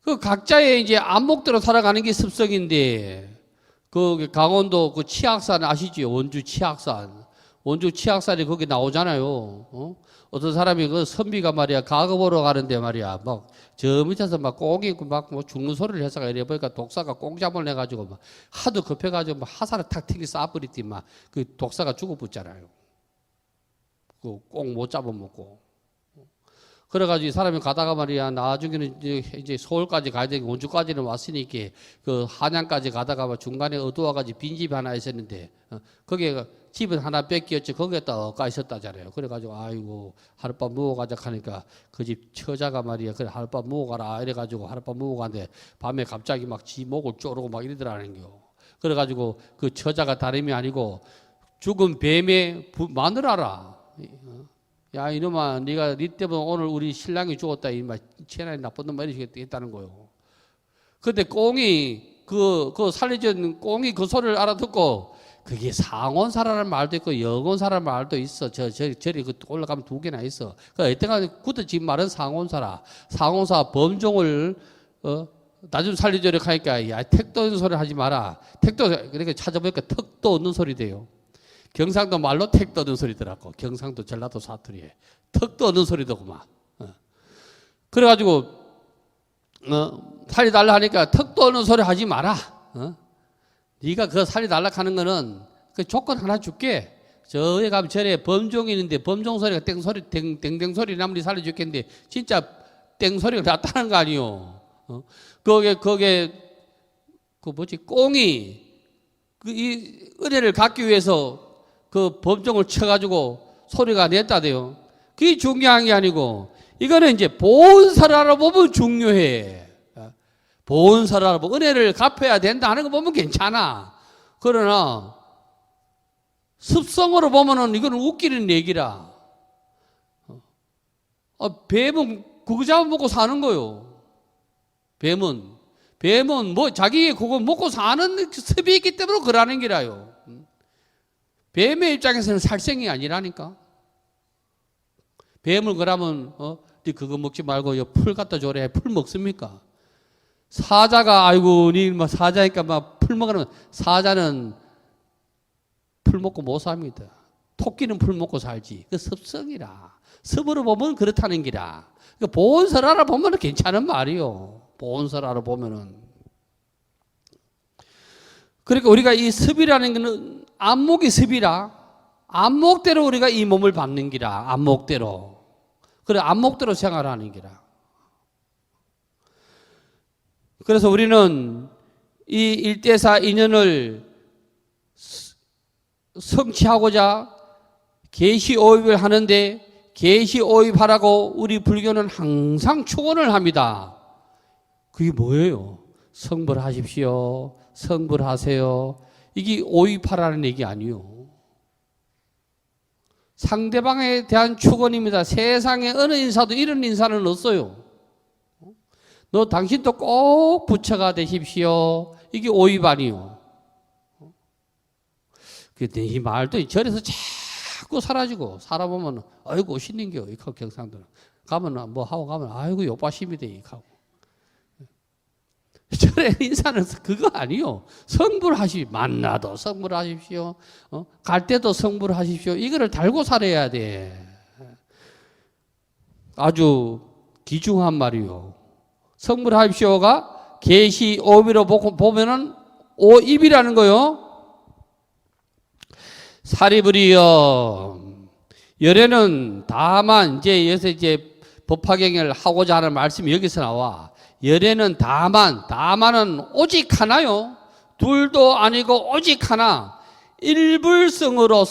B: 그 각자의 이제 안목대로 살아가는 게 습성인데 그 강원도 그 치악산 아시죠? 원주 치악산. 원주 치악산이 거기 나오잖아요. 어떤 사람이 그 선비가 말이야 가거 보러 가는데 말이야 막 저 밑에서 막 꽁이 막 뭐 죽는 소리를 해서가 이래 보니까 독사가 꽁잡을 해가지고 막 하도 급해가지고 막 화살을 탁 튀기 쏴버리더니 막 그 독사가 죽어붙잖아요. 그 꽁 못 잡아먹고. 그래가지고 이 사람이 가다가 말이야 나중에는 이제 서울까지 가야 되고 원주까지는 왔으니까 그 한양까지 가다가 중간에 어두워가지고 빈집이 하나 있었는데 거기에 집은 하나 뺏겼지 거기에 딱 엇가 있었다잖아요. 그래가지고 아이고 하룻밤 묵어가자 하니까 그 집 처자가 말이야 그래 하룻밤 묵어가라 이래가지고 하룻밤 묵어가는데 밤에 갑자기 막 지 목을 쪼르고 막 이러더라는겨. 그래가지고 그 처자가 다름이 아니고 죽은 뱀의 마누라라. 야 이놈아 네가 네 때문에 오늘 우리 신랑이 죽었다 이말 체난이 나쁜 놈 이렇게 했다는 거요. 근데 꽁이 그 살려준 꽁이 그 소리를 알아듣고 그게 상온사라는 말도 있고 영온사라는 말도 있어. 저리 그 올라가면 2개나 있어. 그 이때가 굳어 지금 말은 상온사라. 상온사 범종을 나중 살려주려 하니까 야 택도 없는 소리 하지 마라. 택도 그러니까 찾아보니까 턱도 없는 소리 돼요. 경상도 말로 택도 없는 소리더라고. 경상도 전라도 사투리에 턱도 없는 소리더구만. 그래가지고 살려달라 하니까 턱도 없는 소리 하지 마라. 네가 그 살려달라 하는 거는 그 조건 하나 줄게. 저에 가면 절에 범종이 있는데 범종 소리가 땡소리 땡땡 소리 나면 네 살려줄겠는데 진짜 땡 소리가 났다는 거 아니요. 거기에 그 뭐지 꽁이 그 이 은혜를 갖기 위해서 그 범종을 쳐가지고 소리가 냈다대요. 그게 중요한 게 아니고 이거는 이제 보은사를 알아보면 중요해. 보은사를 알아보면 은혜를 갚아야 된다 하는 거 보면 괜찮아. 그러나 습성으로 보면은 이거는 웃기는 얘기라. 뱀은 그거 잡아먹고 사는 거요. 뱀은 뭐 자기 그거 먹고 사는 습이 있기 때문에 그러는 기라요. 뱀의 입장에서는 살생이 아니라니까. 뱀을 그러면 네 그거 먹지 말고 풀 갖다 줘래. 풀 먹습니까? 사자가 아이고 니 뭐 사자니까 막 풀 먹으면 사자는 풀 먹고 못 삽니다. 토끼는 풀 먹고 살지. 그 습성이라. 습으로 보면 그렇다는 기라. 그러니까 보온설 알아보면 괜찮은 말이요. 보온설 알아보면은. 그러니까 우리가 이 습이라는 거는 안목이 습이라. 안목대로 우리가 이 몸을 받는 기라. 안목대로. 그래 안목대로 생활하는 기라. 그래서 우리는 이 일대사 인연을 성취하고자 계시오입을 하는데 계시오입하라고 우리 불교는 항상 축원을 합니다. 그게 뭐예요? 성불하십시오. 성불하세요. 이게 오입하라는 얘기 아니요. 상대방에 대한 축원입니다. 세상에 어느 인사도 이런 인사는 없어요. 너 당신도 꼭 부처가 되십시오. 이게 오입 아니요. 이 말도 절에서 자꾸 사라지고 살아보면 아이고 신nin겨 이 경상도는 가면 뭐 하고 가면 아이고 욕바심이 돼 이 하고 그래, 인사는 그거 아니요. 성불하십시오. 만나도 성불하십시오. 갈 때도 성불하십시오. 이거를 달고 살아야 돼. 아주 귀중한 말이요. 성불하십시오가 계시 오비로 보면은 오입이라는 거요. 사리불이여, 열애는 다만, 여기서 법화경을 하고자 하는 말씀이 여기서 나와. 열애는 다만은 오직 하나요. 둘도 아니고 오직 하나. 일불성으로서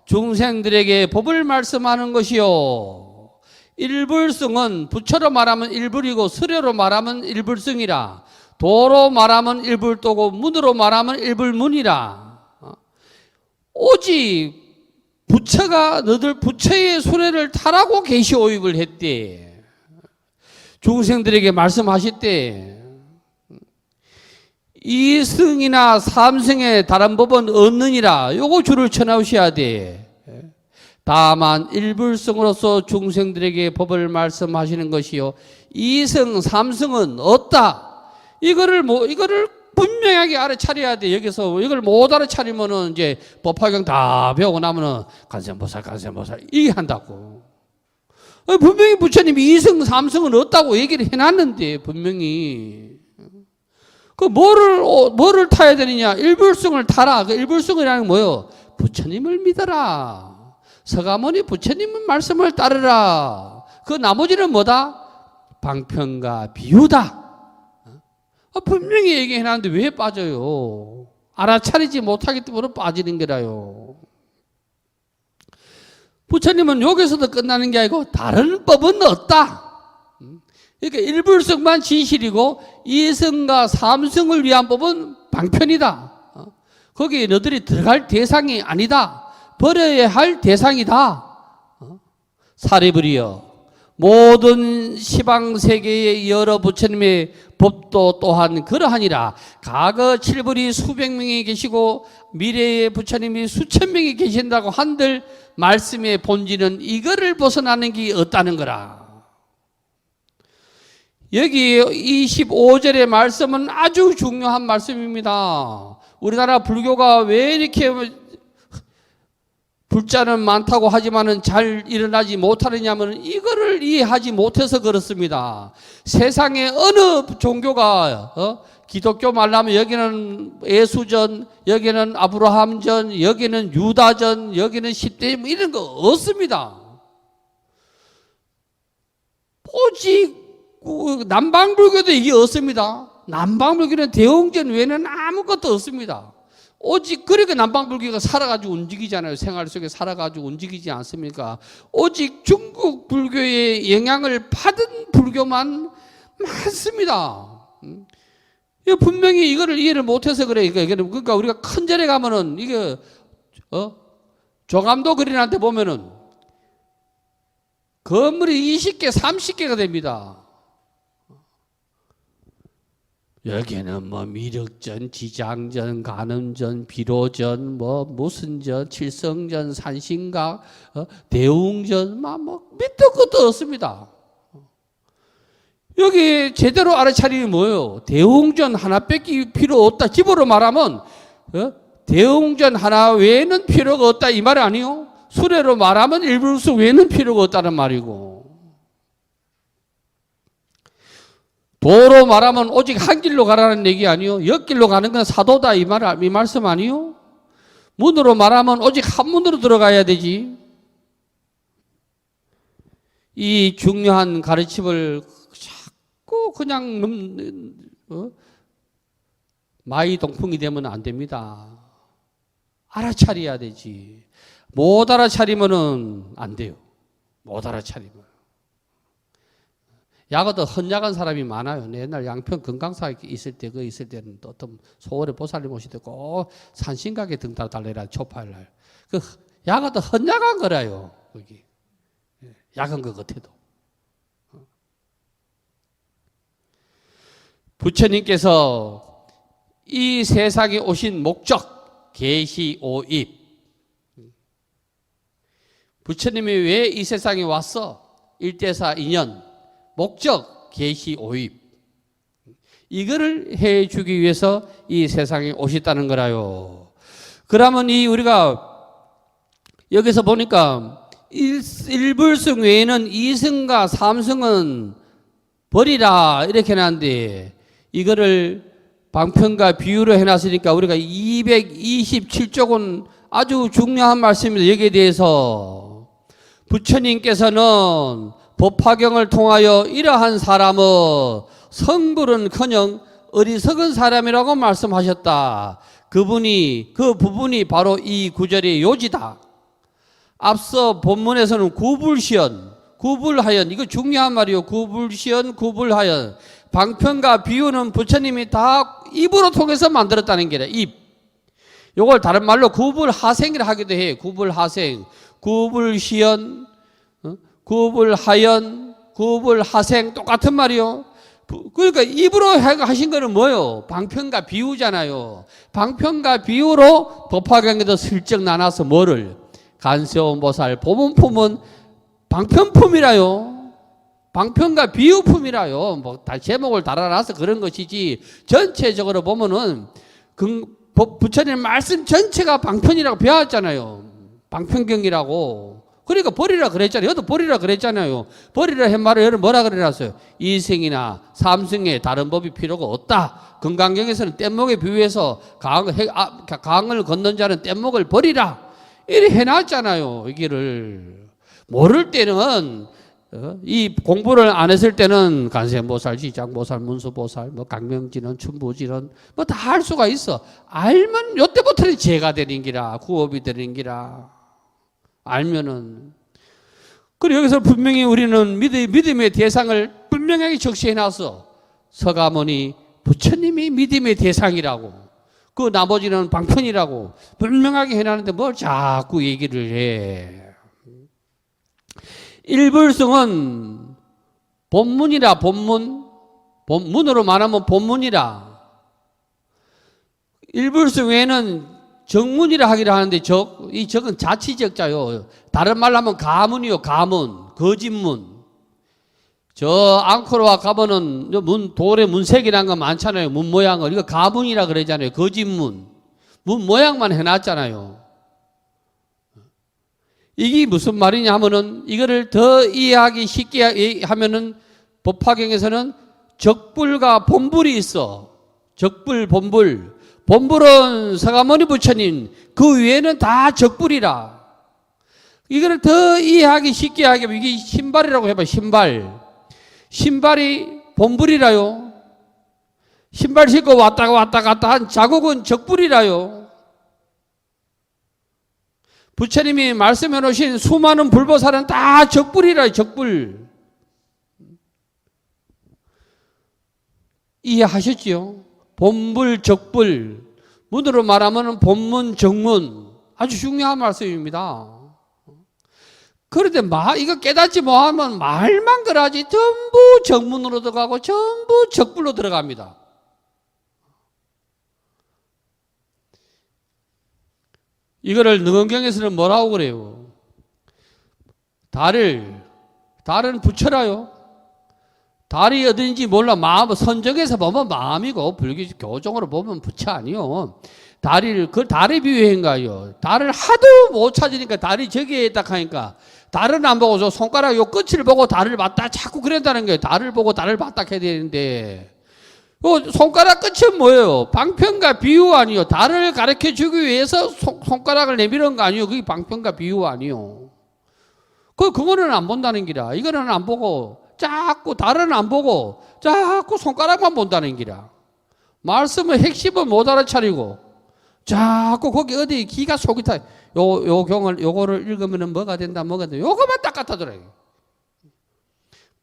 B: 중생들에게 법을 말씀하는 것이요. 일불성은 부처로 말하면 일불이고 수료로 말하면 일불성이라. 도로 말하면 일불도고 문으로 말하면 일불문이라. 오직 부처가 너들 부처의 수레를 타라고 계시 오입을 했대. 중생들에게 말씀하셨대. 이승이나 삼승의 다른 법은 없느니라. 요거 줄을 쳐나오셔야 돼. 다만 일불성으로서 중생들에게 법을 말씀하시는 것이요. 이승, 삼승은 없다. 이거를 분명하게 알아차려야 돼. 여기서 이걸 못 알아차리면은 법화경 다 배우고 나면은 간세보살 이게 한다고. 분명히 부처님이 이승, 삼승은 없다고 얘기를 해놨는데, 분명히. 뭐를 타야 되느냐? 일불성을 타라. 그 일불성이라는 게 뭐예요? 부처님을 믿어라. 서가모니 부처님의 말씀을 따르라. 그 나머지는 뭐다? 방편과 비유다. 분명히 얘기해놨는데 왜 빠져요? 알아차리지 못하기 때문에 빠지는 거라요. 부처님은 여기서도 끝나는 게 아니고 다른 법은 없다. 그러니까 일불성만 진실이고 이성과 삼성을 위한 법은 방편이다. 거기에 너들이 들어갈 대상이 아니다. 버려야 할 대상이다. 사리불이여, 모든 시방세계의 여러 부처님의 법도 또한 그러하니라. 과거 칠불이 수백 명이 계시고 미래의 부처님이 수천 명이 계신다고 한들 말씀의 본질은 이거를 벗어나는 게 없다는 거라. 여기 25절의 말씀은 아주 중요한 말씀입니다. 우리나라 불교가 왜 이렇게 불자는 많다고 하지만은 잘 일어나지 못하느냐면 이거를 이해하지 못해서 그렇습니다. 세상에 어느 종교가 기독교 말하면 여기는 예수전, 여기는 아브라함전, 여기는 유다전, 여기는 10대 이런 거 없습니다. 오직 남방불교도 이게 없습니다. 남방불교는 대웅전 외에는 아무것도 없습니다. 오직 그러니까 남방불교가 살아가지고 움직이잖아요. 생활 속에 살아가지고 움직이지 않습니까? 오직 중국 불교의 영향을 받은 불교만 많습니다. 분명히 이거를 이해를 못해서 그래. 그러니까 우리가 큰 절에 가면은 이게 조감도 그린한테 보면은 건물이 20개, 30개가 됩니다. 여기는 미륵전, 지장전, 간음전, 비로전, 무슨 전, 칠성전, 산신각, 대웅전, 밑도 끝도 없습니다. 여기 제대로 알아차리는 뭐예요? 대웅전 하나 뺏기 필요 없다. 집으로 말하면 대웅전 하나 외에는 필요가 없다 이 말이 아니요. 수레로 말하면 일불수 외에는 필요가 없다는 말이고, 도로 말하면 오직 한 길로 가라는 얘기 아니요. 옆길로 가는 건 사도다 이 말씀 아니요. 문으로 말하면 오직 한 문으로 들어가야 되지. 이 중요한 가르침을 자꾸 그냥 마이 동풍이 되면 안 됩니다. 알아차려야 되지. 못 알아차리면은 안 돼요. 못 알아차리면. 야거도 헌약한 사람이 많아요. 옛날 양평 건강사 있을 때는 또 어떤 소월의 보살님 오실 때 꼭 산신각에 등 달래라 초파일날. 그 야거도 헌약한 거라요. 거기 약한 것 같아도. 부처님께서 이 세상에 오신 목적 계시 오입. 부처님이 왜 이 세상에 왔어? 일대사 인연. 목적 계시 오입. 이거를 해주기 위해서 이 세상에 오셨다는 거라요. 그러면 이 우리가 여기서 보니까 일불승 외에는 이승과 삼승은 버리라 이렇게 해놨는데 이거를 방편과 비유로 해놨으니까 우리가 227쪽은 아주 중요한 말씀입니다. 여기에 대해서 부처님께서는 법화경을 통하여 이러한 사람은 성불은커녕 어리석은 사람이라고 말씀하셨다. 그 부분이 바로 이 구절의 요지다. 앞서 본문에서는 구불시연, 구불하연, 이거 중요한 말이요. 구불시연, 구불하연. 방편과 비유는 부처님이 다 입으로 통해서 만들었다는 게라. 입. 요걸 다른 말로 구불하생이라 하기도 해요. 구불하생, 구불시연, 구불하연, 구불하생 똑같은 말이요. 그러니까 입으로 하신 거는 뭐예요? 방편과 비유잖아요. 방편과 비유로 법화경에도 슬쩍 나눠서 뭐를? 간세음보살 보문품은 방편품이라요. 방편과 비유품이라요. 뭐 다 제목을 달아놔서 그런 것이지 전체적으로 보면은 부처님 말씀 전체가 방편이라고 배웠잖아요. 방편경이라고. 그러니까 버리라 그랬잖아요. 여도 버리라 그랬잖아요. 버리라 한 말을 여러분 뭐라 그래놨어요? 이승이나 삼승에 다른 법이 필요가 없다. 금강경에서는 뗏목에 비유해서 강을 건넌 자는 뗏목을 버리라. 이렇게 해놨잖아요. 이 길을. 모를 때는 이 공부를 안 했을 때는 간세음보살, 지장보살, 문수보살, 뭐 강명진은, 춘부진은 뭐 다 할 수가 있어. 알면 요때부터는 죄가 되는 기라, 구업이 되는 기라. 알면은. 그리고 여기서 분명히 우리는 믿음의 대상을 분명하게 적시해놨어. 서가모니 부처님이 믿음의 대상이라고. 그 나머지는 방편이라고 분명하게 해놨는데 뭘 자꾸 얘기를 해. 일불승은 본문이라 본문으로 말하면 본문이라. 일불승 외에는 정문이라 하기를 하는데 이 적은 자치적자요. 다른 말로 하면 가문이요. 가문, 거짓문. 저 앙코르와 가문은 돌에 문색이라는 거 많잖아요. 문 모양을. 이거 가문이라 그러잖아요. 거짓문. 문 모양만 해놨잖아요. 이게 무슨 말이냐 하면은 이거를 더 이해하기 쉽게 하면은 법화경에서는 적불과 본불이 있어. 적불, 본불. 본불은 서가모니 부처님, 그 위에는 다 적불이라. 이거를 더 이해하기 쉽게 하게 하면 이게 신발이라고 해봐. 신발이 본불이라요. 신발 신고 왔다 갔다 한 자국은 적불이라요. 부처님이 말씀해 놓으신 수많은 불보살은 다 적불이라요. 적불. 이해하셨지요? 본불, 적불. 문으로 말하면 본문, 정문. 아주 중요한 말씀입니다. 그런데 이거 깨닫지 못하면 말만 그러지 전부 정문으로 들어가고 전부 적불로 들어갑니다. 이거를 능언경에서는 뭐라고 그래요? 달은 부처라요. 달이 어딘지 몰라. 마음, 선정에서 보면 마음이고, 불교 교종으로 보면 부처 아니요. 달에 비유한가요? 달을 하도 못 찾으니까 달이 저기에 딱 하니까, 달은 안 보고 저 손가락 요 끝을 보고 달을 봤다 자꾸 그랬다는 거예요. 달을 보고 달을 봤다 해야 되는데, 손가락 끝은 뭐예요? 방편과 비유 아니요. 달을 가르쳐 주기 위해서 손가락을 내미는 거 아니요. 그게 방편과 비유 아니요. 그거는 안 본다는 기라. 이거는 안 보고, 자꾸 달은 안 보고 자꾸 손가락만 본다는 기라. 말씀의 핵심은 못 알아차리고 자꾸 거기 어디 기가 속이 타. 요거를 읽으면 뭐가 된다. 요거만 딱 갖다 들어요.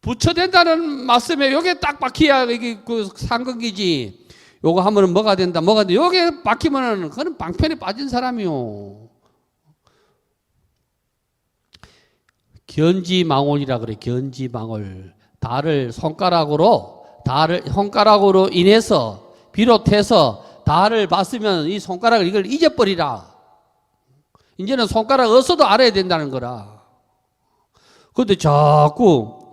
B: 부처된다는 말씀에 요게 딱 박혀야 이게 그 상극이지. 요거 하면은 뭐가 된다. 요게 박히면은 그건 방편에 빠진 사람이요. 견지망월이라 그래. 견지망월. 달을 손가락으로 인해서 비롯해서 달을 봤으면 이 손가락을 이걸 잊어버리라. 이제는 손가락 어서도 알아야 된다는 거라. 그런데 자꾸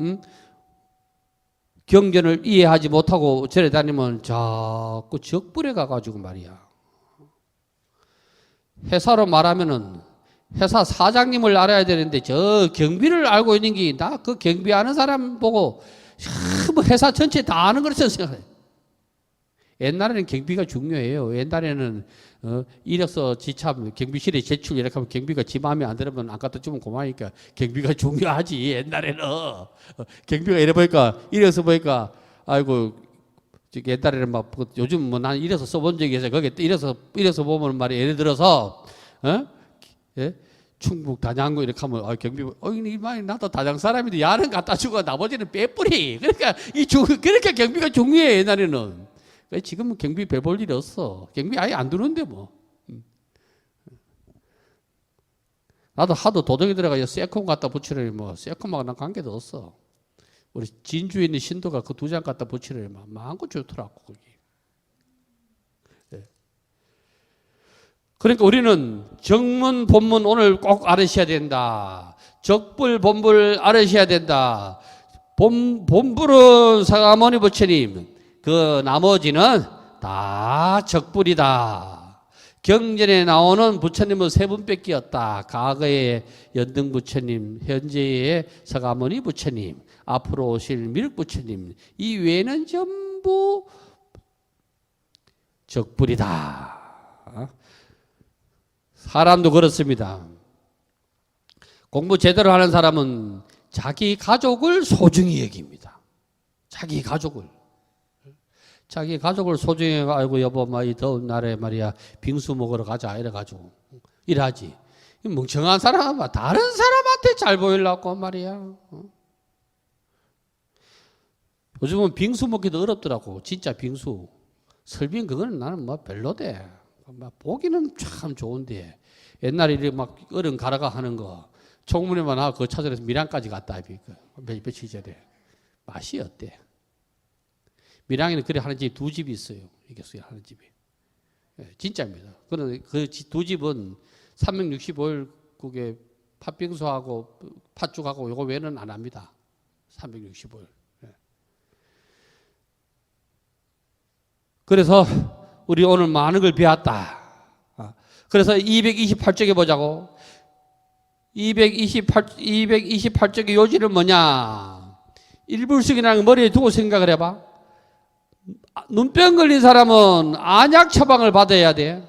B: 경전을 이해하지 못하고 절에 다니면 자꾸 적불에 가가지고 말이야. 회사로 말하면은 회사 사장님을 알아야 되는데 저 경비를 알고 있는 게 나 그 경비 아는 사람 보고 뭐 회사 전체 다 아는 것처럼 생각해. 옛날에는 경비가 중요해요. 옛날에는 이력서 지참 경비실에 제출 이렇게 하면 경비가 지 마음에 안 들으면 안 갖다 주면 고마우니까 경비가 중요하지. 옛날에는 경비가 이래 보니까 이력서 보니까 아이고 옛날에는 막 요즘 뭐 난 이래서 써본 적이 있어요. 거기 이래서 보면 말이 예를 들어서 예? 충북 단양구 이렇게 하면 경비 이 말이 나도 단양 사람인데 야는 갖다 주고 나머지는 빼뿌리. 그러니까 그러니까 경비가 중요해 옛날에는. 지금은 경비 별 볼 일이 없어. 경비 아예 안 두는데 뭐. 나도 하도 도덕에 들어가서 세콤 갖다 붙이려니 뭐 세콤하고 난 관계도 없어. 우리 진주에 있는 신도가 그 2장 갖다 붙이려니 마음껏 좋더라고 거기. 네. 그러니까 우리는 정문 본문 오늘 꼭 알으셔야 된다. 적불 본불 알으셔야 된다. 본불은 사가모니 부처님. 그 나머지는 다 적불이다. 경전에 나오는 부처님은 3분밖에 없다. 과거의 연등 부처님, 현재의 서가모니 부처님, 앞으로 오실 미륵 부처님, 이 외에는 전부 적불이다. 사람도 그렇습니다. 공부 제대로 하는 사람은 자기 가족을 소중히 여깁니다. 자기 가족을 소중히 알고 여보 이 더운 날에 말이야 빙수 먹으러 가자 이래가지고 일하지. 멍청한 사람은 다른 사람한테 잘 보이려고 말이야. 요즘은 빙수 먹기도 어렵더라고. 진짜 빙수. 설빙 그거는 나는 뭐 별로대. 보기는 참 좋은데 옛날에 막 어른 가라가 하는 거 청문회만 하고 그거 찾아서 밀양까지 갔다 며칠 전에 맛이 어때? 밀양에는 그래 하는 집이 2집이 있어요. 이게 하는 집이. 네, 진짜입니다. 그런데 그 2집은 365일 국에 팥빙수하고 팥죽하고 요거 외에는 안 합니다. 365일. 네. 그래서 우리 오늘 많은 걸 배웠다. 그래서 228쪽에 보자고. 228쪽의 요지는 뭐냐? 일불식이라는 머리에 두고 생각을 해봐. 눈병 걸린 사람은 안약 처방을 받아야 돼.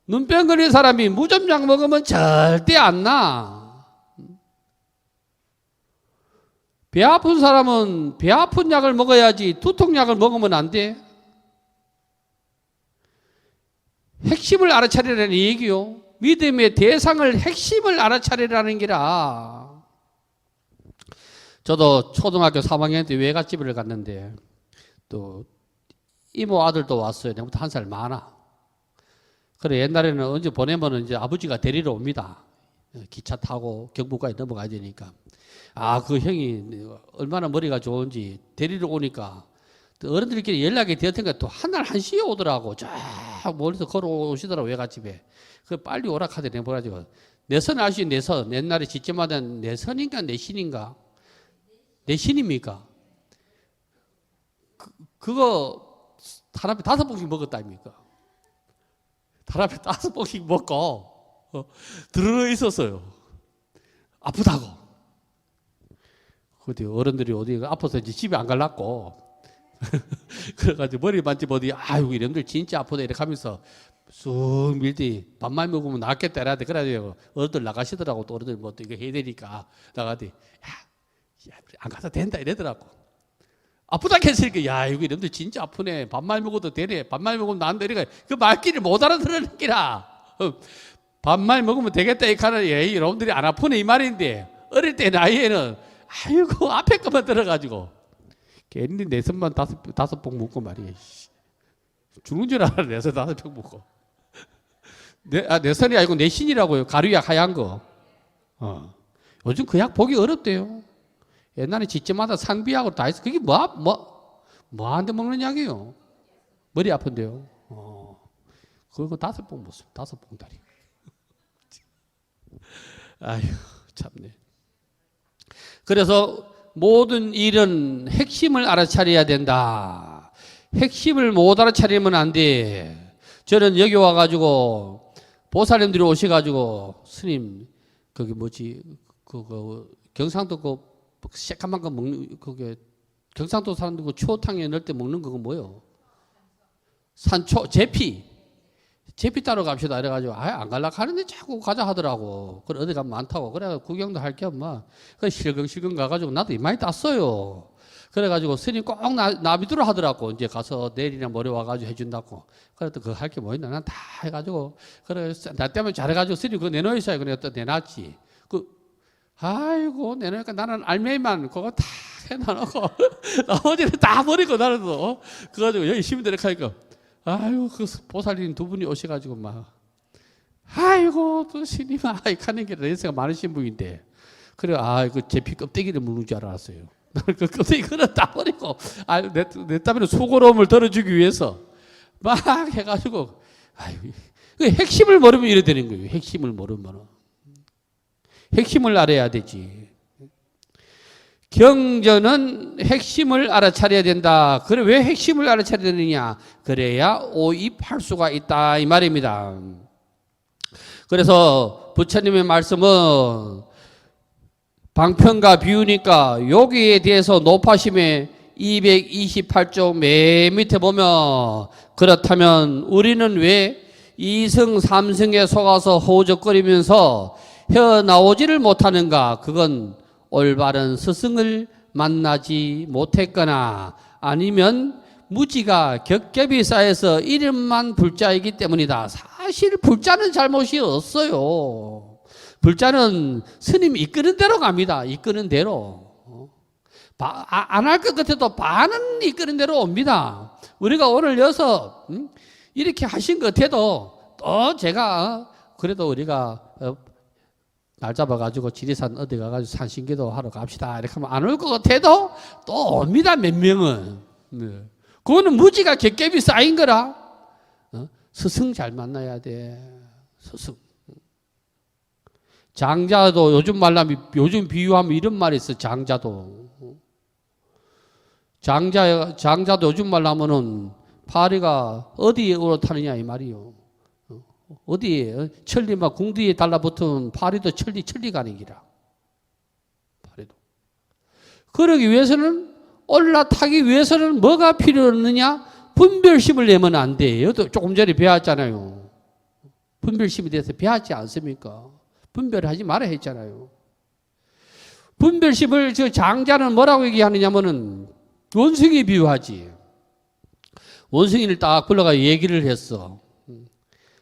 B: 눈병 걸린 사람이 무좀약 먹으면 절대 안 나. 배 아픈 사람은 배 아픈 약을 먹어야지 두통약을 먹으면 안 돼. 핵심을 알아차리라는 얘기요. 믿음의 대상을 핵심을 알아차리라는 게라. 저도 초등학교 3학년 때 외갓집을 갔는데 또 이모 아들도 왔어요. 내가부터 1살 많아. 그래 옛날에는 언제 보내면 이제 아버지가 데리러 옵니다. 기차 타고 경북까지 넘어가야 되니까. 그 형이 얼마나 머리가 좋은지 데리러 오니까 또 어른들끼리 연락이 되었으니까 또 한날 1시에 오더라고. 쫙 멀리서 걸어오시더라고 외갓집에. 그 빨리 오라 카드 내보라지고. 내선 아시 내선. 옛날에 짓자마자 내선인가 내신인가? 내신입니까? 그거 하나에 5봉씩 먹었다 아닙니까? 하나에 5봉씩 먹고 들어 있었어요. 아프다고. 어디 어른들이 어디 아파서 이제 집에 안 갈랐고 그래가지고 머리 만지보더니 아이고 이놈들 진짜 아프다 이렇게 하면서 쑥 밀더니 밥만 먹으면 낫겠다 이래야 돼. 그래가지고 어른들 나가시더라고. 또 어른들 뭐 또 이거 해야 되니까 나가더니 안 가도 된다 이러더라고. 아프다 했으니까 야 이거 이놈들 진짜 아프네. 밥만 먹어도 되네. 밥만 먹으면 난다 이러니까 그 말귀를 못 알아들으는 기라. 밥만 먹으면 되겠다 이 카는 여러분들이 안 아프네 이 말인데 어릴 때 나이에는 아이고 앞에 것만 들어가지고 괜히 내선만 5봉 먹고 말이야. 죽는 줄 알아. 내선 5봉 먹고. 내선이 아니고 내신이라고요. 가루약 하얀 거. 요즘 그 약 보기 어렵대요. 옛날에 집집마다 상비약으로 다 있어. 그게 뭐한테 먹는 약이에요? 머리 아픈데요. 그거 5봉 먹습니다. 5봉다리. 아휴, 참네. 그래서 모든 일은 핵심을 알아차려야 된다. 핵심을 못 알아차리면 안 돼. 저는 여기 와가지고 보살님들이 오셔가지고 스님 거기 뭐지 경상도 그 새까만 거 먹는 그게 경상도 사람들 그 추어탕에 넣을 때 먹는 그거 뭐요? 산초 제피 따러 갑시다 이래가지고 안 갈라 하는데 자꾸 가자 하더라고. 그래 어디 가면 많다고. 그래 구경도 할 겸 막 그래 실경실경 가가지고 나도 이마에 땄어요. 그래가지고 스님 꼭 나비두라 하더라고. 이제 가서 내일이나 모레 와가지고 해준다고. 그래도 그거 할 게 뭐 있나? 난 다 해가지고 그래 나 때문에 잘해가지고 스님 그거 내놓으셔야 그래 또 내놨지. 아이고 내놓으니까 나는 알맹이만 그거 다 해놔놓고 나머지는 다 버리고 나는 또 그래가지고 여기 시민들이 가니까 아이고 그 보살님 두 분이 오셔가지고 막 아이고 또 스님아 하는 게 연세가 많으신 분인데 그래 그 제피 껍데기를 먹는 줄 알았어요. 나는 그 껍데기 그걸 다 버리고 내 땀에는 수고로움을 덜어주기 위해서 막 해가지고 아이고 그 핵심을 모르면 이래 되는 거예요. 핵심을 모르면 핵심을 알아야 되지. 경전은 핵심을 알아차려야 된다. 그래 왜 핵심을 알아차려야 되느냐? 그래야 오입할 수가 있다 이 말입니다. 그래서 부처님의 말씀은 방편과 비유니까 여기에 대해서 높아심에 228쪽 맨 밑에 보면 그렇다면 우리는 왜 이승 삼승에 속아서 허우적거리면서 헤어나오지를 못하는가? 그건 올바른 스승을 만나지 못했거나 아니면 무지가 겹겹이 쌓여서 이름만 불자이기 때문이다. 사실 불자는 잘못이 없어요. 불자는 스님이 이끄는 대로 갑니다. 이끄는 대로. 안 할 것 같아도 반은 이끄는 대로 옵니다. 우리가 오늘 여서 이렇게 하신 것 같아도 또 제가 그래도 우리가 날 잡아가지고 지리산 어디 가가지고 산신기도 하러 갑시다 이렇게 하면 안 올 것 같아도 또 옵니다. 몇 명은. 그거는 무지가 겹겹이 쌓인 거라. 스승 잘 만나야 돼. 스승. 장자도 요즘 비유하면 이런 말이 있어. 장자도 요즘 말로 하면은 파리가 어디에 올라타느냐 이 말이요. 어디에 천리 막 궁디에 달라붙은 파리도 천리 가는 기라. 파리도. 그러기 위해서는 올라타기 위해서는 뭐가 필요했느냐? 분별심을 내면 안 돼요. 조금 전에 배웠잖아요. 분별심에 대해서 배웠지 않습니까? 분별하지 말아야 했잖아요. 분별심을 저 장자는 뭐라고 얘기하느냐면은 원숭이 비유하지. 원숭이를 딱 불러가 얘기를 했어.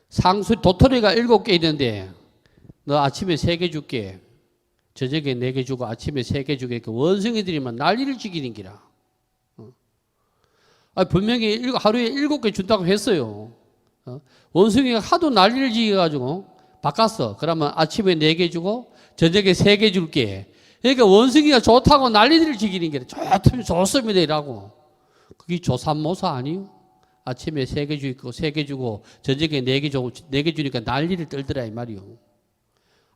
B: 상수 도토리가 7개 있는데 너 아침에 3개 줄게. 저녁에 4개 주고 아침에 3개 주게. 원숭이들이면 난리를 지기는 기라. 분명히 하루에 7개 준다고 했어요. 원숭이가 하도 난리를 지어가지고 바꿨어. 그러면 아침에 4개 주고 저녁에 3개 줄게. 그러니까 원숭이가 좋다고 난리를 지기는 게 좋습니다 이라고. 그게 조삼모사 아니요? 아침에 3개 주고 3개 주고 저녁에 4개 주고 4개 주니까 난리를 떨더라 이 말이요.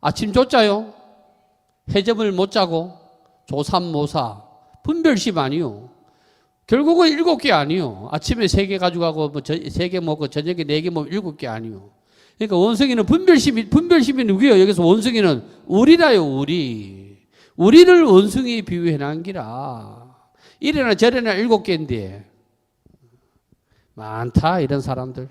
B: 아침 줬자요. 해점을 못 자고 조삼모사 분별심 아니요. 결국은 7개 아니요. 아침에 3개 가져가고 뭐 3개 먹고 저녁에 4개 먹으면 7개 아니요. 그러니까 원숭이는 분별심이 누구예요? 여기서 원숭이는 우리라요. 우리를 원숭이에 비유해 놓은 기라. 이래나 저래나 7개인데 많다 이런 사람들.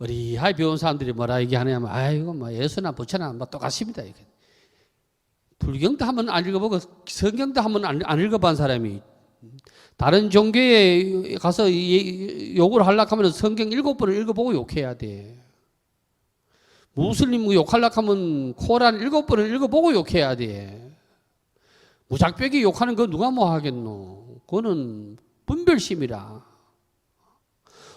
B: 어리하게 배운 사람들이 뭐라 얘기하냐면 아이고 뭐 예수나 부처나 뭐 똑같습니다. 불경도 한번 안 읽어보고 성경도 한번 안 읽어본 사람이 다른 종교에 가서 욕을 하려고 하면 성경 7번을 읽어보고 욕해야 돼. 무슬림 욕하려고 하면 코란 7번을 읽어보고 욕해야 돼. 무작백이 욕하는 거 누가 뭐 하겠노. 그거는 분별심이라.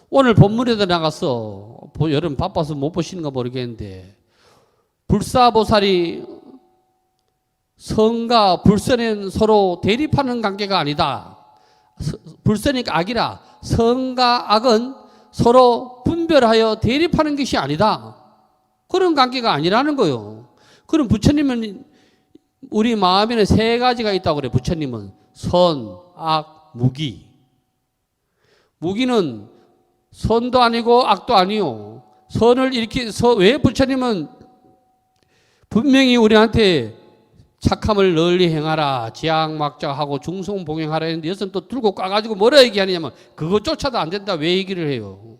B: 오늘 본문에도 나가서 여러분 바빠서 못 보시는가 모르겠는데 불사보살이 성과 불선은 서로 대립하는 관계가 아니다. 불선이 악이라 성과 악은 서로 분별하여 대립하는 것이 아니다. 그런 관계가 아니라는 거요. 그럼 부처님은 우리 마음에는 세 가지가 있다고 그래요. 부처님은 선, 악, 무기. 무기는 선도 아니고 악도 아니요. 선을 이렇게 왜 부처님은 분명히 우리한테 착함을 널리 행하라, 지향막자하고 중송봉행하라 했는데 여기서는 또 들고 까가지고 뭐라 얘기하냐면 그거 쫓아도 안 된다 왜 얘기를 해요?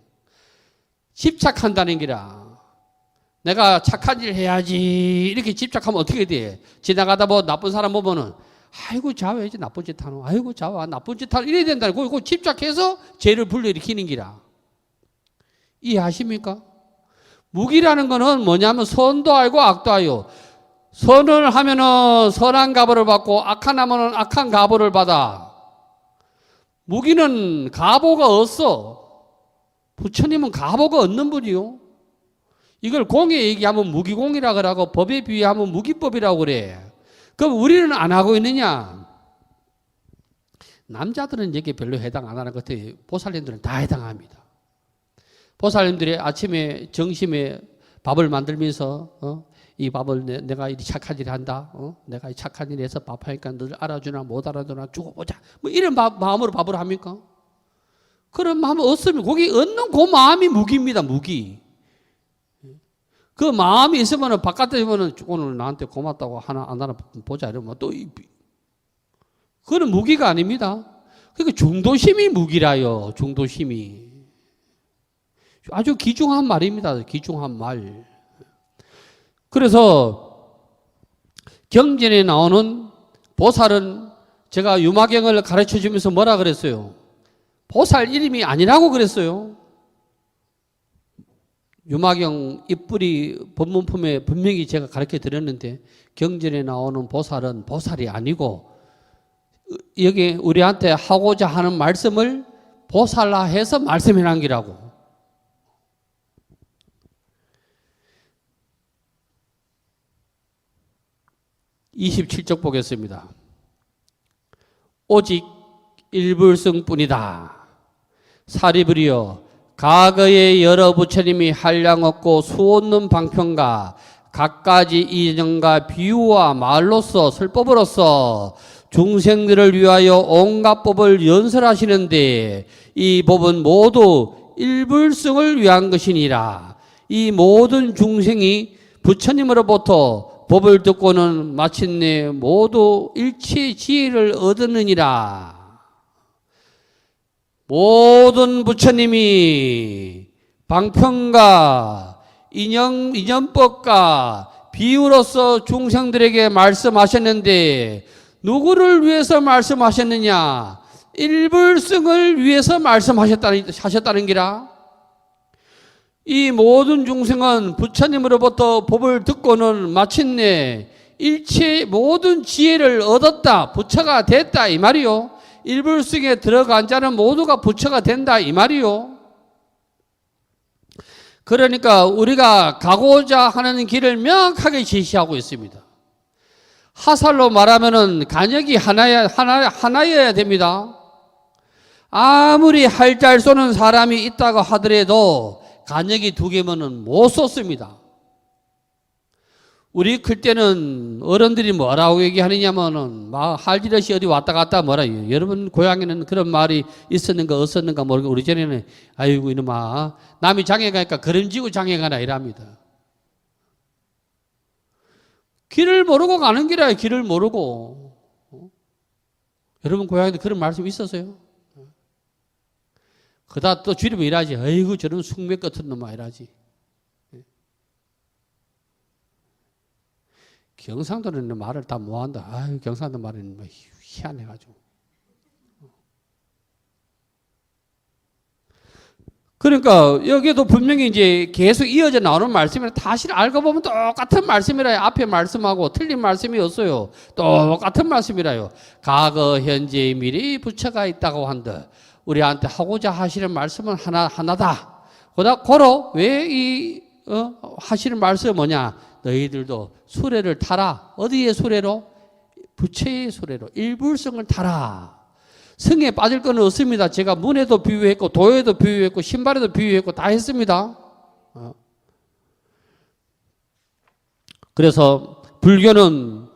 B: 집착한다는 기라. 내가 착한 일 해야지 이렇게 집착하면 어떻게 돼? 지나가다 뭐 나쁜 사람 보면은 아이고 자왜 이제 나쁜 짓 하노? 아이고 자와 나쁜 짓 하노? 이래야 된다. 그거 집착해서 죄를 불러일으키는 기라. 이해하십니까? 무기라는 거는 뭐냐면 선도 알고 악도 알고 선을 하면은 선한 값을 받고 악한 하면은 악한 값을 받아. 무기는 가보가 없어. 부처님은 가보가 없는 분이요. 이걸 공에 얘기하면 무기공이라 그러고 법에 비유하면 무기법이라고 그래. 그럼 우리는 안 하고 있느냐? 남자들은 여기에 별로 해당 안 하는 것 같아요. 보살님들은 다 해당합니다. 보살님들이 아침에 정심에 밥을 만들면서 이 밥을 내가 이 착한 일 한다. 내가 이 착한 일 해서 밥하니까 늘 알아주나 못 알아주나 주고 보자. 뭐 이런 마음으로 밥을 합니까? 그런 마음 없으면 거기 얻는 그 마음이 무기입니다. 무기. 그 마음이 있으면 바깥에 보면 오늘 나한테 고맙다고 하나 보자 이러면 또 그건 무기가 아닙니다. 그러니까 중도심이 무기라요. 중도심이. 아주 귀중한 말입니다. 귀중한 말. 그래서 경전에 나오는 보살은 제가 유마경을 가르쳐 주면서 뭐라 그랬어요? 보살 이름이 아니라고 그랬어요. 유마경 입뿌리 법문품에 분명히 제가 가르쳐 드렸는데 경전에 나오는 보살은 보살이 아니고 여기 우리한테 하고자 하는 말씀을 보살라 해서 말씀해 놓은 기라고. 27쪽 보겠습니다. 오직 일불성뿐이다. 사리불이여 과거의 여러 부처님이 한량 없고 수없는 방편과 갖가지 이정과 비유와 말로서 설법으로서 중생들을 위하여 온갖 법을 연설하시는데 이 법은 모두 일불성을 위한 것이니라. 이 모든 중생이 부처님으로부터 법을 듣고는 마침내 모두 일체 지혜를 얻었느니라. 모든 부처님이 방편과 인연법과 비유로서 중생들에게 말씀하셨는데 누구를 위해서 말씀하셨느냐? 일불성을 위해서 말씀하셨다는 기라. 이 모든 중생은 부처님으로부터 법을 듣고는 마침내 일체 모든 지혜를 얻었다. 부처가 됐다 이 말이요. 일불성에 들어간 자는 모두가 부처가 된다 이 말이요. 그러니까 우리가 가고자 하는 길을 명확하게 제시하고 있습니다. 하살로 말하면은 간역이 하나여야 됩니다. 아무리 할잘 쏘는 사람이 있다고 하더라도 간역이 두 개면은 못 쏘습니다. 우리 클 때는 어른들이 뭐라고 얘기하느냐면은 막 할지릇이 어디 왔다 갔다 뭐라. 여러분 고향에는 그런 말이 있었는가 없었는가 모르고 우리 전에는 아이고 이놈아 남이 장에 가니까 걸음지고 장에 가나 이랍니다. 길을 모르고 가는 길이야. 길을 모르고. 여러분 고향에도 그런 말씀 있었어요? 그다 또 줄이면 이러지. 아이고 저런 숙맥 같은 놈아 이러지. 경상도는 말을 다 못한다. 아유 경상도 말은 희한해가지고. 그러니까 여기도 분명히 이제 계속 이어져 나오는 말씀이라 사실 알고 보면 똑같은 말씀이라요. 앞에 말씀하고 틀린 말씀이 없어요. 똑같은 말씀이라요. 과거, 현재, 미래 부처가 있다고 한다. 우리한테 하고자 하시는 말씀은 하나다. 고로 왜 하시는 말씀이 뭐냐? 너희들도 수레를 타라. 어디의 수레로? 부처의 수레로. 일불성을 타라. 성에 빠질 건 없습니다. 제가 문에도 비유했고 도에도 비유했고 신발에도 비유했고 다 했습니다. 그래서 불교는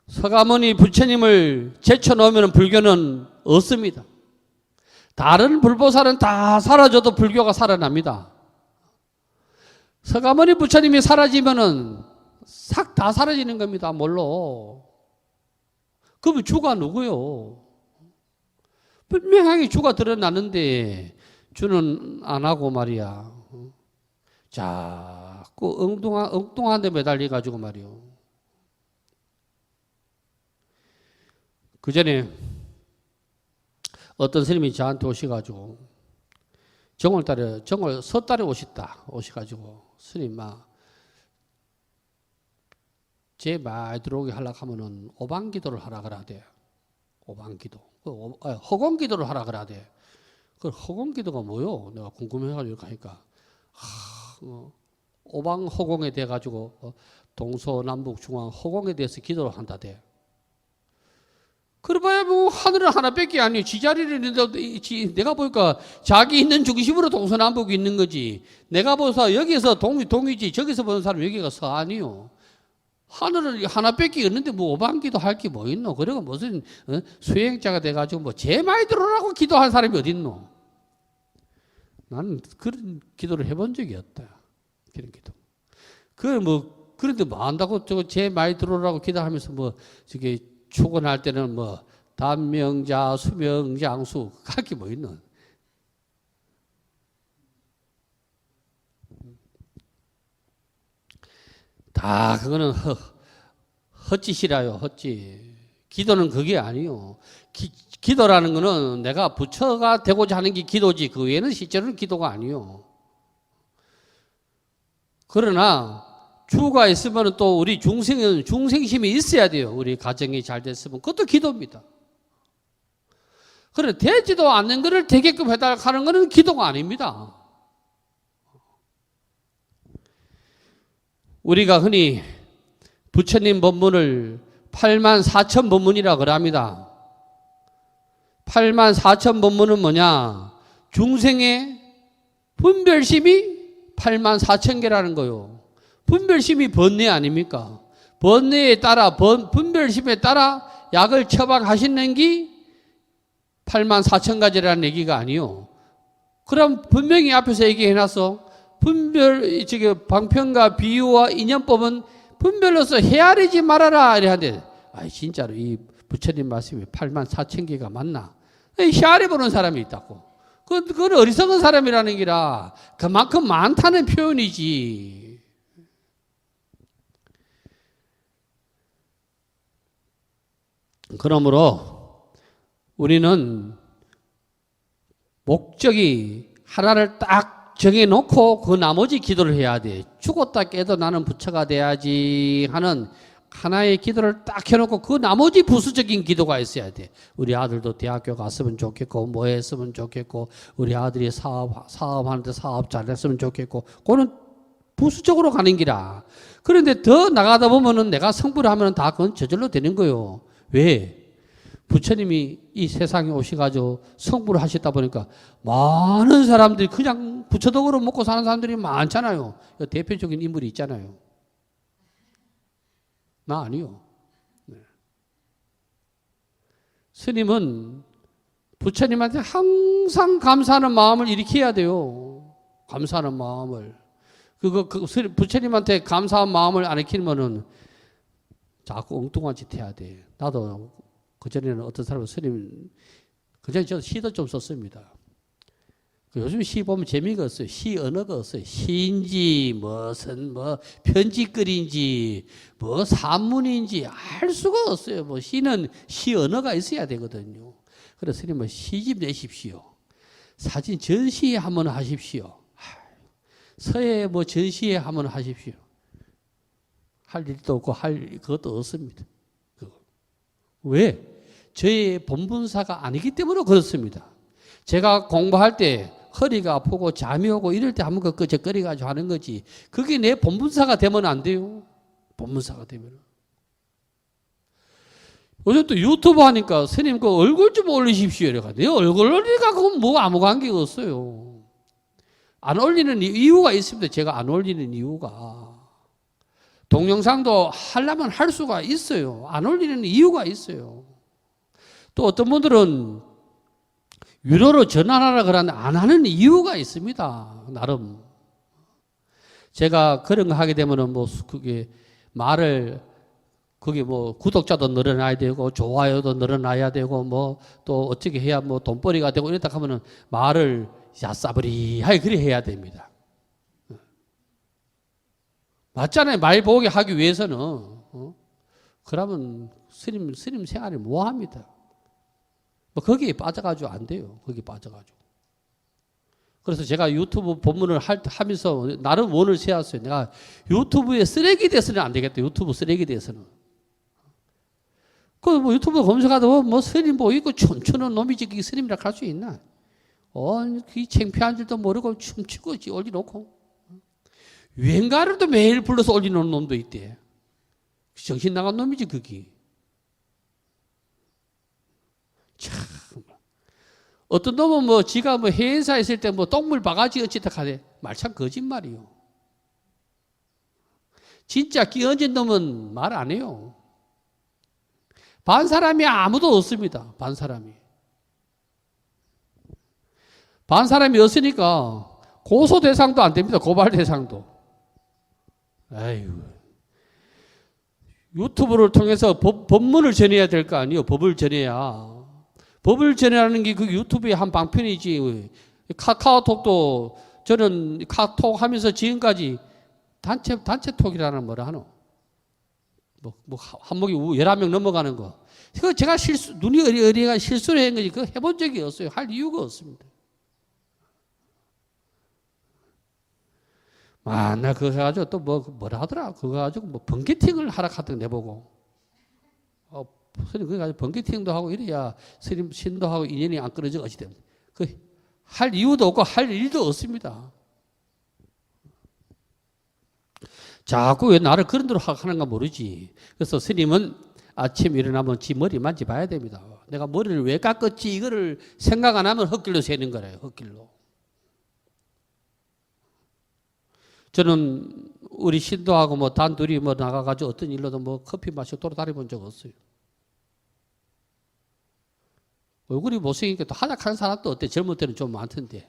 B: 서가모니 부처님을 제쳐놓으면 불교는 없습니다. 다른 불보살은 다 사라져도 불교가 살아납니다. 서가모니 부처님이 사라지면은 싹 다 사라지는 겁니다. 뭘로? 그러면 주가 누구요? 분명하게 주가 드러나는데 주는 안 하고 말이야. 자꾸 엉뚱한 데 매달려가지고 말이요. 그 전에 어떤 스님이 저한테 오셔가지고 정월 섣달에 오셔가지고 스님 제 말 들어오게 하려고 하면은 오방기도를 하라 그래야 돼. 오방기도. 허공기도를 하라 그래야 돼. 그 허공기도가 뭐요? 내가 궁금해가지고 이렇게 하니까 오방허공에 대해 가지고 동서남북 중앙 허공에 대해서 기도를 한다대. 그래봐야 뭐 하늘은 하나밖에 아니에요. 지자리를 있는데 내가 보니까 자기 있는 중심으로 동서남북이 있는 거지. 내가 보서 여기서 동이지 저기서 보는 사람 여기가 서 아니요. 하늘은 하나밖에 없는데 뭐 오방기도 할 게 뭐 있노? 그리고 무슨 수행자가 돼가지고 뭐 제 말 들으라고 기도한 사람이 어디 있노? 나는 그런 기도를 해본 적이 없다. 그런 기도. 그런데 뭐 한다고 제 말 들으라고 기도하면서 뭐 저게 축원할 때는 뭐 단명자, 수명장수 할 게 뭐 있노? 다 그거는 헛짓이라요. 헛짓. 기도는 그게 아니요. 기도라는 거는 내가 부처가 되고자 하는 게 기도지 그 외에는 실제로는 기도가 아니요. 그러나 주가 있으면 또 우리 중생은 중생심이 있어야 돼요. 우리 가정이 잘 됐으면 그것도 기도입니다. 그래 되지도 않는 것을 되게끔 해달라는 것은 기도가 아닙니다. 우리가 흔히 부처님 법문을 84,000법문이라고 그럽니다. 84,000법문은 뭐냐? 중생의 분별심이 84,000개라는 거요. 분별심이 번뇌 아닙니까? 번뇌에 따라 분별심에 따라 약을 처방하시는 게 84,000가지라는 얘기가 아니요. 그럼 분명히 앞에서 얘기해놨어. 방편과 비유와 인연법은 분별로서 헤아리지 말아라. 이래야 진짜로 이 부처님 말씀이 84,000개가 맞나? 헤아려보는 사람이 있다고. 그건 어리석은 사람이라는 기라 그만큼 많다는 표현이지. 그러므로 우리는 목적이 하나를 딱 정해놓고 그 나머지 기도를 해야 돼. 죽었다 깨도 나는 부처가 돼야지 하는 하나의 기도를 딱 해놓고 그 나머지 부수적인 기도가 있어야 돼. 우리 아들도 대학교 갔으면 좋겠고 뭐 했으면 좋겠고 우리 아들이 사업하는데 사업 잘했으면 좋겠고 그거는 부수적으로 가는 기라. 그런데 더 나가다 보면은 내가 성불을 하면 다 그건 저절로 되는 거요. 왜? 부처님이 이 세상에 오셔가지고 성불을 하셨다 보니까 많은 사람들이 그냥 부처덕으로 먹고 사는 사람들이 많잖아요. 대표적인 인물이 있잖아요. 나 아니요. 네. 스님은 부처님한테 항상 감사하는 마음을 일으켜야 돼요. 감사하는 마음을. 부처님한테 감사한 마음을 안 일으키면은 자꾸 엉뚱한 짓 해야 돼. 나도 그전에는 어떤 사람은 스님, 그전에 저도 시도 좀 썼습니다. 요즘 시 보면 재미가 없어요. 시 언어가 없어요. 시인지, 무슨, 편지글인지, 산문인지 알 수가 없어요. 시는 시 언어가 있어야 되거든요. 그래서 스님은 시집 내십시오. 사진 전시회 한번 하십시오. 서예 전시회 한번 하십시오. 할 일도 없고 할 그것도 없습니다. 왜? 저의 본분사가 아니기 때문에 그렇습니다. 제가 공부할 때 허리가 아프고 잠이 오고 이럴 때 한번 끄적거려가지고 하는 거지. 그게 내 본분사가 되면 안 돼요. 본분사가 되면. 요즘 또 유튜브 하니까 스님 그 얼굴 좀 올리십시오. 이래가. 내 얼굴 올리니까 그건 뭐 아무 관계가 없어요. 안 올리는 이유가 있습니다. 제가 안 올리는 이유가. 동영상도 하려면 할 수가 있어요. 안 올리는 이유가 있어요. 또 어떤 분들은 유료로 전환하라 그러는데 안 하는 이유가 있습니다. 나름. 제가 그런 거 하게 되면은 뭐 그게 말을 그게 뭐 구독자도 늘어나야 되고 좋아요도 늘어나야 되고 뭐 또 어떻게 해야 뭐 돈벌이가 되고 이랬다 하면은 말을 야싸버리하게 그래 해야 됩니다. 맞잖아요. 말 보게 하기 위해서는. 그러면 스님 생활이 뭐합니다. 뭐 거기에 빠져가지고 안 돼요. 거기에 빠져가지고. 그래서 제가 유튜브 본문을 하면서 나름 원을 세웠어요. 내가 유튜브에 쓰레기 돼서는 안 되겠다. 유튜브 쓰레기 돼서는. 그 뭐 유튜브 검색하다 뭐 스님 뭐 있고 춤추는 놈이지 그게 스님이라 할 수 있나? 그 창피한 줄도 모르고 춤추고 올려놓고. 유행가를도 매일 불러서 올리는 놈도 있대. 정신 나간 놈이지 그게. 참. 어떤 놈은 뭐 지가 뭐 해외사 있을 때 뭐 똥물 바가지 어찌다 하대. 말참 거짓말이요. 진짜 끼얹은 놈은 말 안 해요. 반 사람이 아무도 없습니다. 반 사람이. 반 사람이 없으니까 고소 대상도 안 됩니다. 고발 대상도. 아이고. 유튜브를 통해서 법문을 전해야 될 거 아니에요. 법을 전해야. 법을 전하는 게 그 유튜브의 한 방편이지. 카카오톡도 저는 카톡 하면서 지금까지 단체톡이라는 뭐라 하노? 뭐 한목이 11명 넘어가는 거. 그거 제가 눈이 어리가 실수를 한 거지. 그거 해본 적이 없어요. 할 이유가 없습니다. 나 그거 해가지고 또 뭐라 하더라. 그거 가지고 뭐 번개팅을 하라 하던 내보고. 스님 그거 가지고 번개팅도 하고 이래야 스님 신도 하고 인연이 안 끊어져 어찌되면. 할 이유도 없고 할 일도 없습니다. 자꾸 왜 나를 그런 대로 하는가 모르지. 그래서 스님은 아침 일어나면 지 머리 만져봐야 됩니다. 내가 머리를 왜 깎았지 이거를 생각 안 하면 헛길로 새는 거래요. 헛길로. 저는 우리 신도하고 뭐 단둘이 뭐 나가가지고 어떤 일로도 뭐 커피 마시고 돌아다니 본 적 없어요. 얼굴이 못생기니까 또 한약한 사람도 어때? 젊을 때는 좀 많던데.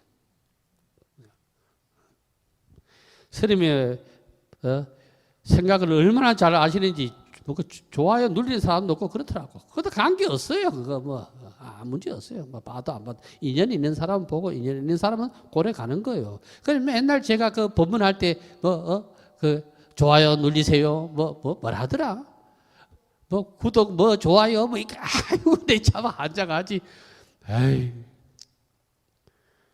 B: 스님의 생각을 얼마나 잘 아시는지 뭐 좋아요 눌리는 사람도 없고 그렇더라고. 그것도 관계 없어요. 그거 뭐 문제 없어요. 뭐 봐도 안 봐도 인연이 있는 사람은 보고 인연 있는 사람은 고래 가는 거예요. 그래서 맨날 제가 그 법문할 때 그 좋아요 눌리세요. 뭐라 하더라. 뭐 구독 뭐 좋아요 뭐 이거 아이고 내 참 앉아가지. 에이.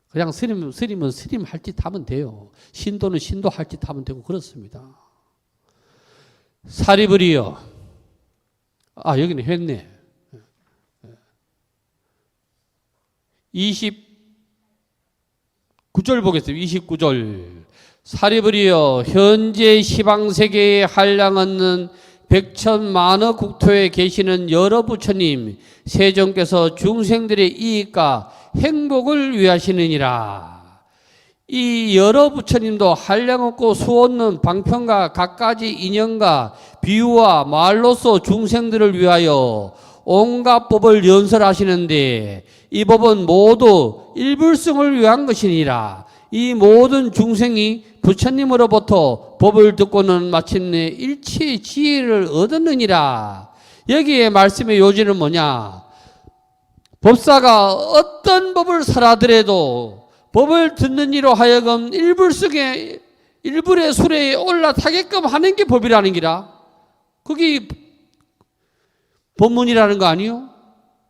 B: 그냥 스님은 스님 할 짓 하면 돼요. 신도는 신도 할 짓 하면 되고 그렇습니다. 사리불이요. 여기는 했네. 29절 보겠습니다. 29절. 사리불이여 현재 시방세계에 한량 얻는 백천만억 국토에 계시는 여러 부처님 세종께서 중생들의 이익과 행복을 위하시느니라. 이 여러 부처님도 한량없고 수없는 방편과 갖가지 인연과 비유와 말로써 중생들을 위하여 온갖 법을 연설하시는데 이 법은 모두 일불승을 위한 것이니라. 이 모든 중생이 부처님으로부터 법을 듣고는 마침내 일체의 지혜를 얻었느니라. 여기에 말씀의 요지는 뭐냐? 법사가 어떤 법을 설하더라도 법을 듣는 이로 하여금 일불의 수레에 올라타게끔 하는 게 법이라는 기라. 그게 법문이라는 거 아니요?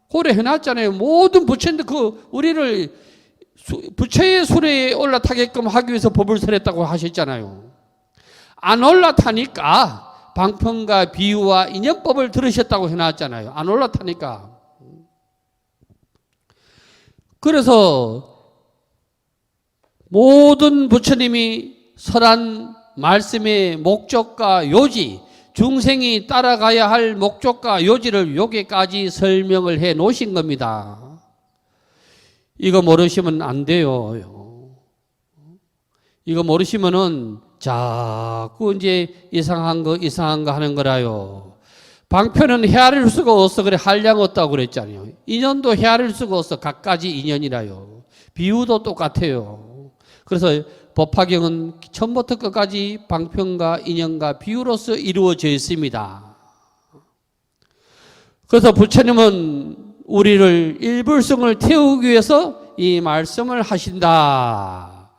B: 고래 해놨잖아요. 모든 부처님들 우리를 부처의 수레에 올라타게끔 하기 위해서 법을 설했다고 하셨잖아요. 안 올라타니까 방편과 비유와 인연법을 들으셨다고 해놨잖아요. 안 올라타니까. 그래서 모든 부처님이 설한 말씀의 목적과 요지, 중생이 따라가야 할 목적과 요지를 여기까지 설명을 해 놓으신 겁니다. 이거 모르시면 안 돼요. 이거 모르시면은 자꾸 이제 이상한 거 하는 거라요. 방편은 헤아릴 수가 없어. 그래, 한량 없다고 그랬잖아요. 인연도 헤아릴 수가 없어. 각가지 인연이라요. 비유도 똑같아요. 그래서 법화경은 처음부터 끝까지 방편과 인연과 비유로서 이루어져 있습니다. 그래서 부처님은 우리를 일불성을 태우기 위해서 이 말씀을 하신다.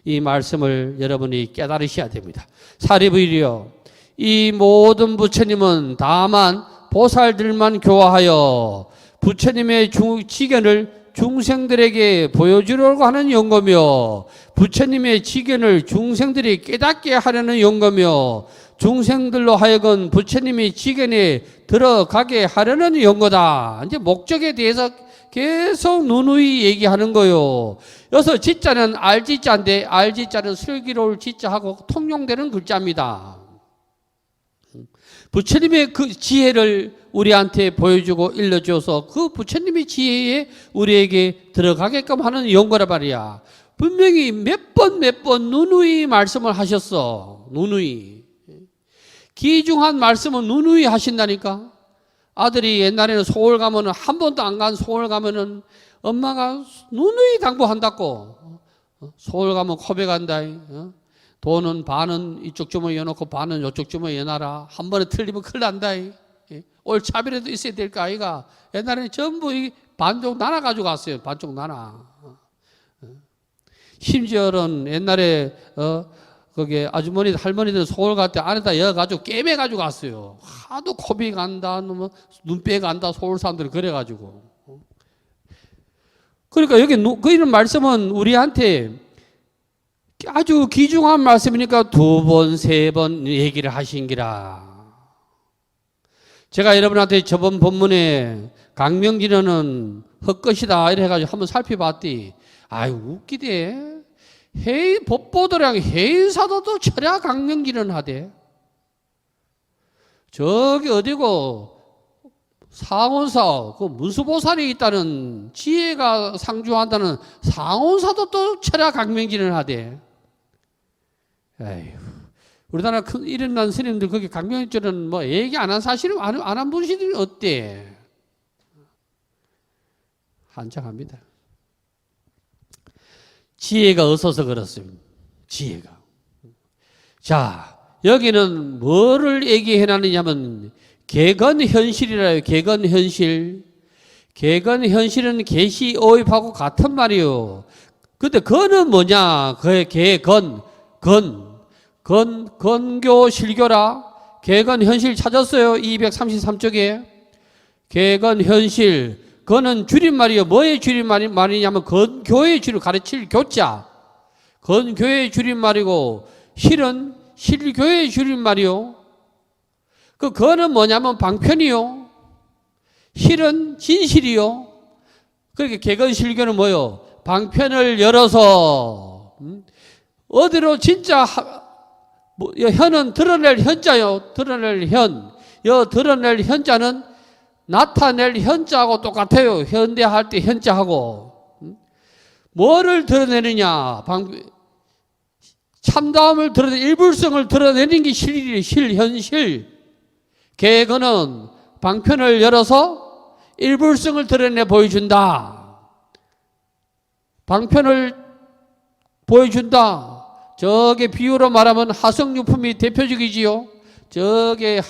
B: 이 말씀을 여러분이 깨달으셔야 됩니다. 사리부일이여, 이 모든 부처님은 다만 보살들만 교화하여 부처님의 지견을 중생들에게 보여주려고 하는 연거며, 부처님의 지견을 중생들이 깨닫게 하려는 연거며, 중생들로 하여금 부처님의 지견에 들어가게 하려는 연거다. 이제 목적에 대해서 계속 누누이 얘기하는 거요. 여기서 지자는 알지자인데, 알지자는 슬기로울 지자하고 통용되는 글자입니다. 부처님의 그 지혜를 우리한테 보여주고 일러줘서 그 부처님의 지혜에 우리에게 들어가게끔 하는 연거라 말이야. 분명히 몇 번 누누이 말씀을 하셨어. 누누이. 기중한 말씀은 누누이 하신다니까. 아들이 옛날에는 서울 가면은, 한 번도 안 간 서울 가면은 엄마가 누누이 당부한다고. 서울 가면 코백한다. 돈은 반은 이쪽 주머니에 넣어놓고 반은 이쪽 주머니에 넣어라. 한 번에 틀리면 큰일 난다. 올 차비라도 있어야 될 거 아이가. 옛날에는 전부 이 반쪽 나눠 가지고 갔어요. 반쪽 나눠. 심지어는 옛날에 거기에 아주머니 할머니들 서울 갈 때 안에다 여가지고 깨매 가지고 갔어요. 하도 코비 간다, 눈빼 간다, 서울 사람들이 그래가지고. 그러니까 여기 그이는 말씀은 우리한테 아주 귀중한 말씀이니까 두 번, 세 번 얘기를 하신 기라. 제가 여러분한테 저번 본문에 강명진언은 헛것이다 이래 해가지고 한번 살펴봤더니, 아유 웃기대. 법보도량 해인사도도 철야 강명진언 하대. 저기 어디고 상온사, 그 문수보살이 있다는, 지혜가 상주한다는 상온사도 또 철야 강명진언 하대. 에휴, 우리나라 큰 일어난 스님들 거기 강명진언 뭐 얘기 안 한 사실은 안 한 분들이 어때? 한장합니다. 지혜가 없어서 그렇습니다. 지혜가. 자, 여기는 뭐를 얘기해 놨느냐면 개건현실이라요. 개건현실. 개건현실은 계시오입하고 같은 말이요. 근데 건은 뭐냐? 그의 개건, 건교 실교라. 개건현실 찾았어요. 233쪽에. 개건현실. 건은 줄임말이요. 뭐의 줄임말이냐면 건교의 줄임, 가르칠 교자. 건교의 줄임말이고, 실은 실교의 줄임말이요. 그 건은 뭐냐면 방편이요. 실은 진실이요. 그렇게 개건실교는 뭐요? 방편을 열어서 어디로 진짜 현은 드러낼 현자요. 드러낼 현. 드러낼 현자는 나타낼 현자하고 똑같아요. 현대할 때 현자하고. 뭐를 드러내느냐? 참다움을 드러내, 일불성을 드러내는 게 현실. 개건은 방편을 열어서 일불성을 드러내 보여준다. 방편을 보여준다. 저게 비유로 말하면 하성유품이 대표적이지요. 저게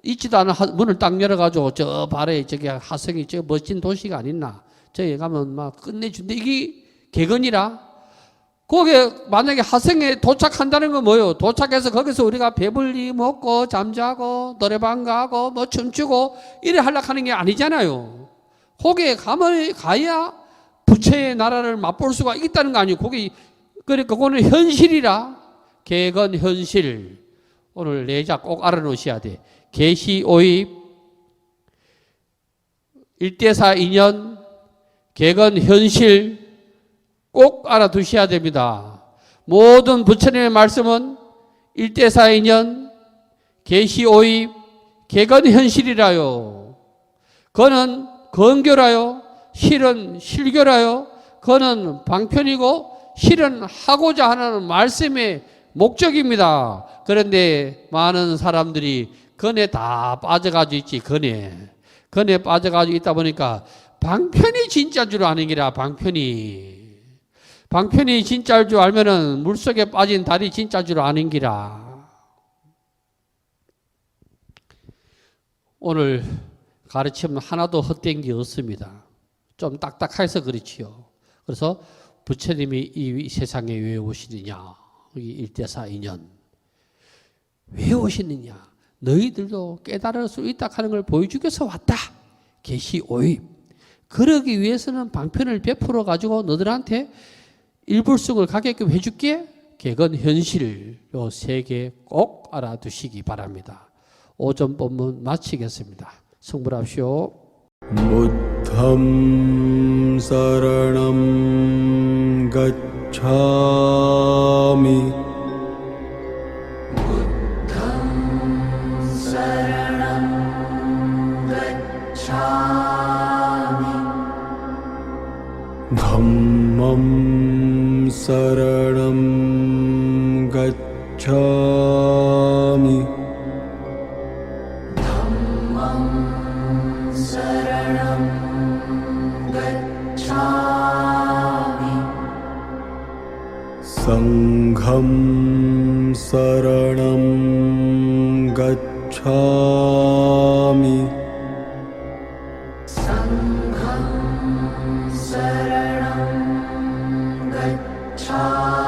B: 있지도 않은 문을 딱 열어가지고 저 발에 저기 하성이 저 멋진 도시가 아니나 저기 가면 막 끝내준다. 이게 개건이라. 거기에 만약에 하성에 도착한다는 건 뭐예요? 도착해서 거기서 우리가 배불리 먹고 잠자고 노래방 가고 뭐 춤추고 이래 하려고 하는 게 아니잖아요. 거기에 가야 부처의 나라를 맛볼 수가 있다는 거 아니에요. 그러니까 그거는 현실이라. 개건 현실. 오늘 내자 꼭 알아놓으셔야 돼. 계시오입, 일대사 인연, 개건 현실 꼭 알아두셔야 됩니다. 모든 부처님의 말씀은 일대사 인연, 계시오입, 개건 현실이라요. 그는 건교라요. 실은 실교라요. 그는 방편이고 실은 하고자 하는 말씀의 목적입니다. 그런데 많은 사람들이 건에 다 빠져가지고 있지, 건에 빠져가지고 있다 보니까 방편이 진짜인 줄 아는 기라, 방편이 진짜일 줄 알면은 물속에 빠진 달이 진짜인 줄 아는 기라. 오늘 가르치면 하나도 헛된 게 없습니다. 좀 딱딱해서 그렇지요. 그래서 부처님이 이 세상에 왜 오시느냐, 이 일대사 인연 왜 오시느냐, 너희들도 깨달을 수 있다 하는 걸 보여주기 위해서 왔다. 계시 오입. 그러기 위해서는 방편을 베풀어 가지고 너들한테 일불승을 가게끔 해줄게. 개건 현실 요 세 개 꼭 알아두시기 바랍니다. 오전 법문 마치겠습니다. 성불합시오.
A: 부द्धं शरणं गच्छामि धम्मं शरणं गच्छामि संघं शरणं गच्छामि
C: शरणं गच्छामि